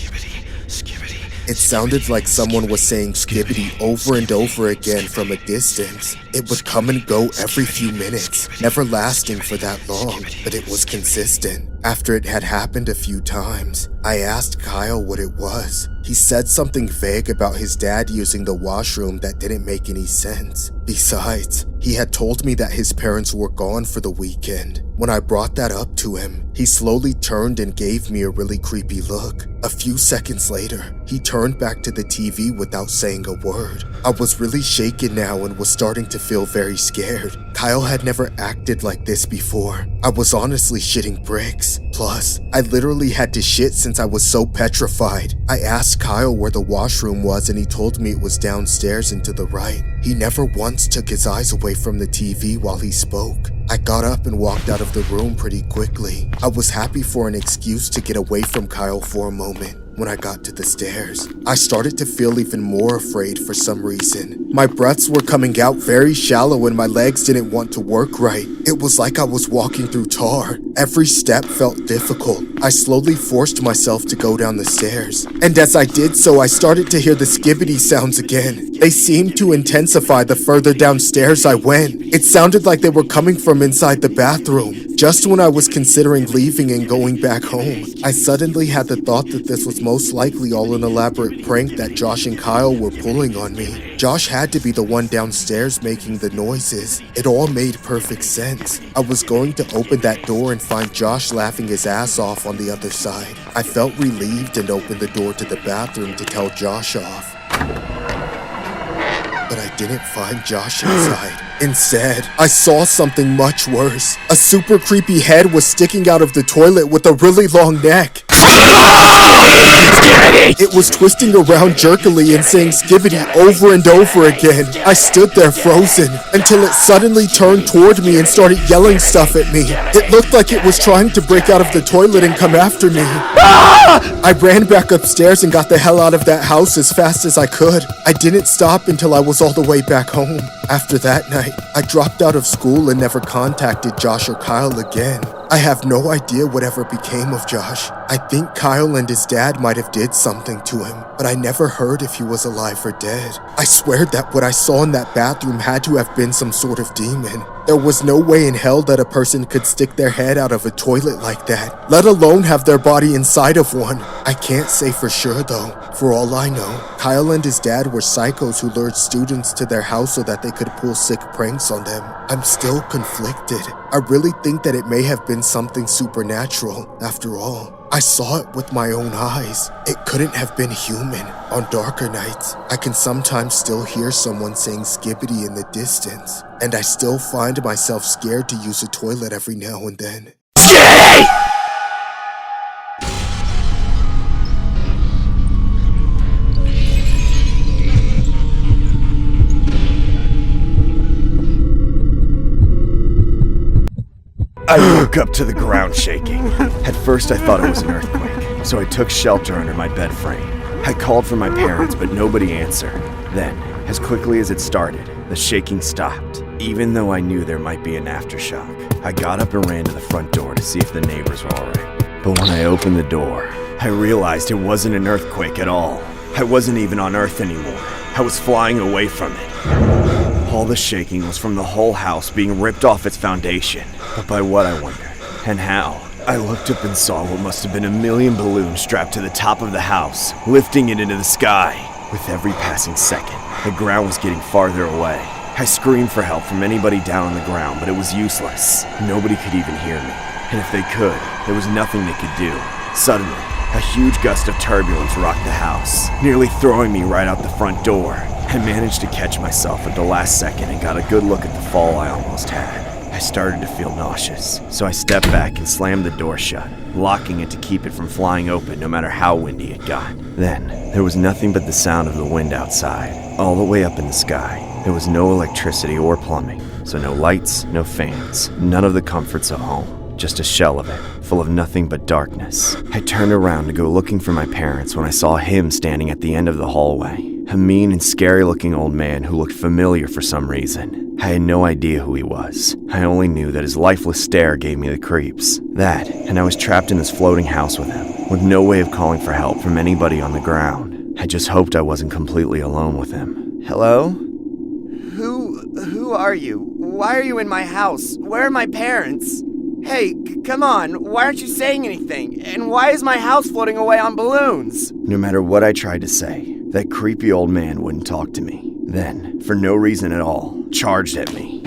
It sounded like someone was saying skibbity over and over again from a distance. It would come and go every few minutes, never lasting for that long, but it was consistent. After it had happened a few times, I asked Kyle what it was. He said something vague about his dad using the washroom that didn't make any sense. Besides, he had told me that his parents were gone for the weekend. When I brought that up to him, he slowly turned and gave me a really creepy look. A few seconds later, he turned back to the TV without saying a word. I was really shaken now and was starting to feel very scared. Kyle had never acted like this before. I was honestly shitting bricks. Plus, I literally had to shit since I was so petrified. I asked Kyle where the washroom was and he told me it was downstairs and to the right. He never once took his eyes away from the TV while he spoke. I got up and walked out of the room pretty quickly. I was happy for an excuse to get away from Kyle for a moment. When I got to the stairs, I started to feel even more afraid for some reason. My breaths were coming out very shallow and my legs didn't want to work right. It was like I was walking through tar. Every step felt difficult. I slowly forced myself to go down the stairs. And as I did so, I started to hear the skibbity sounds again. They seemed to intensify the further downstairs I went. It sounded like they were coming from inside the bathroom. Just when I was considering leaving and going back home, I suddenly had the thought that this was most likely all an elaborate prank that Josh and Kyle were pulling on me. Josh had to be the one downstairs making the noises. It all made perfect sense. I was going to open that door and find Josh laughing his ass off on the other side. I felt relieved and opened the door to the bathroom to tell Josh off. But I didn't find Josh inside. Instead, I saw something much worse. A super creepy head was sticking out of the toilet with a really long neck. It was twisting around jerkily and saying skibbity over and over again. I stood there frozen until it suddenly turned toward me and started yelling stuff at me. It looked like it was trying to break out of the toilet and come after me. I ran back upstairs and got the hell out of that house as fast as I could. I didn't stop until I was all the way back home. After that night, I dropped out of school and never contacted Josh or Kyle again. I have no idea whatever became of Josh. I think Kyle and his dad might have did something to him, but I never heard if he was alive or dead. I swear that what I saw in that bathroom had to have been some sort of demon. There was no way in hell that a person could stick their head out of a toilet like that, let alone have their body inside of one. I can't say for sure though. For all I know, Kyle and his dad were psychos who lured students to their house so that they could pull sick pranks on them. I'm still conflicted. I really think that it may have been something supernatural, after all. I saw it with my own eyes. It couldn't have been human. On darker nights, I can sometimes still hear someone saying skibbity in the distance, and I still find myself scared to use a toilet every now and then. I woke up to the ground shaking. At first I thought it was an earthquake, so I took shelter under my bed frame. I called for my parents, but nobody answered. Then, as quickly as it started, the shaking stopped, even though I knew there might be an aftershock. I got up and ran to the front door to see if the neighbors were alright. But when I opened the door, I realized it wasn't an earthquake at all. I wasn't even on Earth anymore. I was flying away from it. All the shaking was from the whole house being ripped off its foundation. But by what, I wondered, and how? I looked up and saw what must have been 1,000,000 balloons strapped to the top of the house, lifting it into the sky. With every passing second, the ground was getting farther away. I screamed for help from anybody down on the ground, but it was useless. Nobody could even hear me. And if they could, there was nothing they could do. Suddenly, a huge gust of turbulence rocked the house, nearly throwing me right out the front door. I managed to catch myself at the last second and got a good look at the fall I almost had. I started to feel nauseous, so I stepped back and slammed the door shut, locking it to keep it from flying open no matter how windy it got. Then, there was nothing but the sound of the wind outside, all the way up in the sky. There was no electricity or plumbing, so no lights, no fans, none of the comforts of home. Just a shell of it, full of nothing but darkness. I turned around to go looking for my parents when I saw him standing at the end of the hallway. A mean and scary-looking old man who looked familiar for some reason. I had no idea who he was. I only knew that his lifeless stare gave me the creeps. That, and I was trapped in this floating house with him, with no way of calling for help from anybody on the ground. I just hoped I wasn't completely alone with him. Hello? Who are you? Why are you in my house? Where are my parents? Hey, come on, why aren't you saying anything? And why is my house floating away on balloons? No matter what I tried to say, that creepy old man wouldn't talk to me. Then, for no reason at all, charged at me.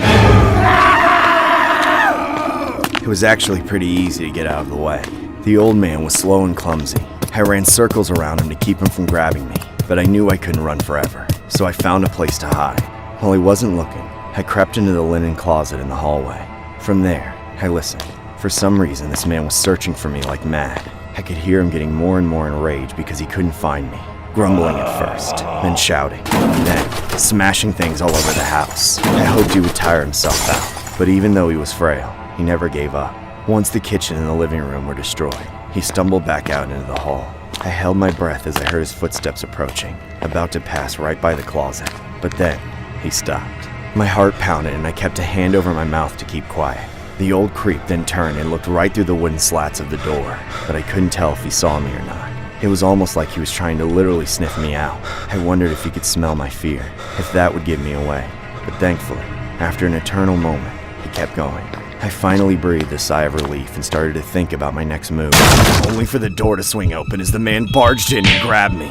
It was actually pretty easy to get out of the way. The old man was slow and clumsy. I ran circles around him to keep him from grabbing me, but I knew I couldn't run forever, so I found a place to hide. While he wasn't looking, I crept into the linen closet in the hallway. From there, I listened. For some reason, this man was searching for me like mad. I could hear him getting more and more enraged because he couldn't find me. Grumbling at first, then shouting, then smashing things all over the house. I hoped he would tire himself out, but even though he was frail, he never gave up. Once the kitchen and the living room were destroyed, he stumbled back out into the hall. I held my breath as I heard his footsteps approaching, about to pass right by the closet. But then, he stopped. My heart pounded and I kept a hand over my mouth to keep quiet. The old creep then turned and looked right through the wooden slats of the door, but I couldn't tell if he saw me or not. It was almost like he was trying to literally sniff me out. I wondered if he could smell my fear, if that would give me away. But thankfully, after an eternal moment, he kept going. I finally breathed a sigh of relief and started to think about my next move, only for the door to swing open as the man barged in and grabbed me.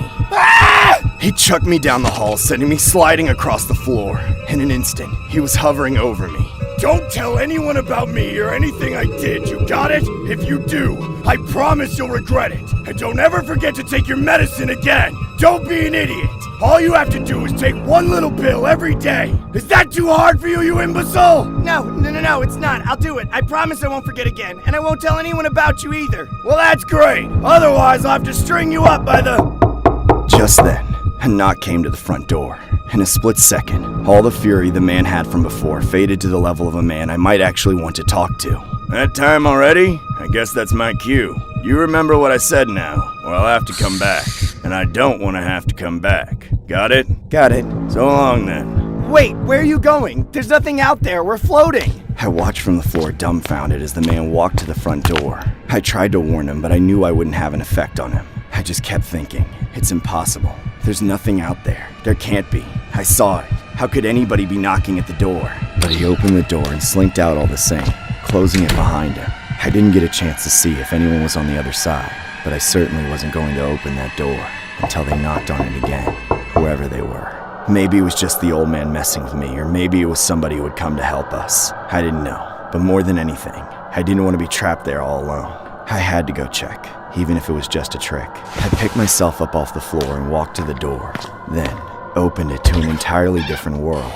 He chucked me down the hall, sending me sliding across the floor. In an instant, he was hovering over me. Don't tell anyone about me or anything I did, you got it? If you do, I promise you'll regret it. And don't ever forget to take your medicine again. Don't be an idiot. All you have to do is take one little pill every day. Is that too hard for you, you imbecile? No, it's not. I'll do it. I promise I won't forget again. And I won't tell anyone about you either. Well, that's great. Otherwise, I'll have to string you up by the... Just then, a knock came to the front door. In a split second, all the fury the man had from before faded to the level of a man I might actually want to talk to. That time already? I guess that's my cue. You remember what I said now, or I'll have to come back. And I don't want to have to come back. Got it? Got it. So long then. Wait, where are you going? There's nothing out there. We're floating. I watched from the floor dumbfounded as the man walked to the front door. I tried to warn him, but I knew I wouldn't have an effect on him. I just kept thinking, it's impossible. There's nothing out there. There can't be. I saw it. How could anybody be knocking at the door? But he opened the door and slinked out all the same, closing it behind him. I didn't get a chance to see if anyone was on the other side, but I certainly wasn't going to open that door until they knocked on it again, whoever they were. Maybe it was just the old man messing with me, or maybe it was somebody who would come to help us. I didn't know. But more than anything, I didn't want to be trapped there all alone. I had to go check, even if it was just a trick. I picked myself up off the floor and walked to the door, then opened it to an entirely different world.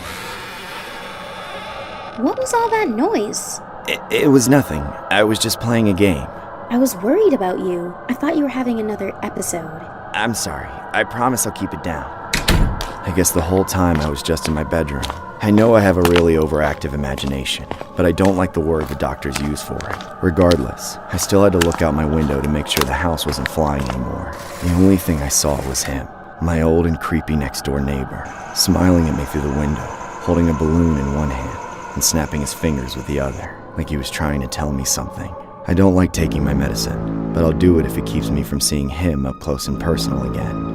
What was all that noise? It was nothing. I was just playing a game. I was worried about you. I thought you were having another episode. I'm sorry. I promise I'll keep it down. I guess the whole time I was just in my bedroom. I know I have a really overactive imagination, but I don't like the word the doctors use for it. Regardless, I still had to look out my window to make sure the house wasn't flying anymore. The only thing I saw was him, my old and creepy next-door neighbor, smiling at me through the window, holding a balloon in one hand and snapping his fingers with the other, like he was trying to tell me something. I don't like taking my medicine, but I'll do it if it keeps me from seeing him up close and personal again.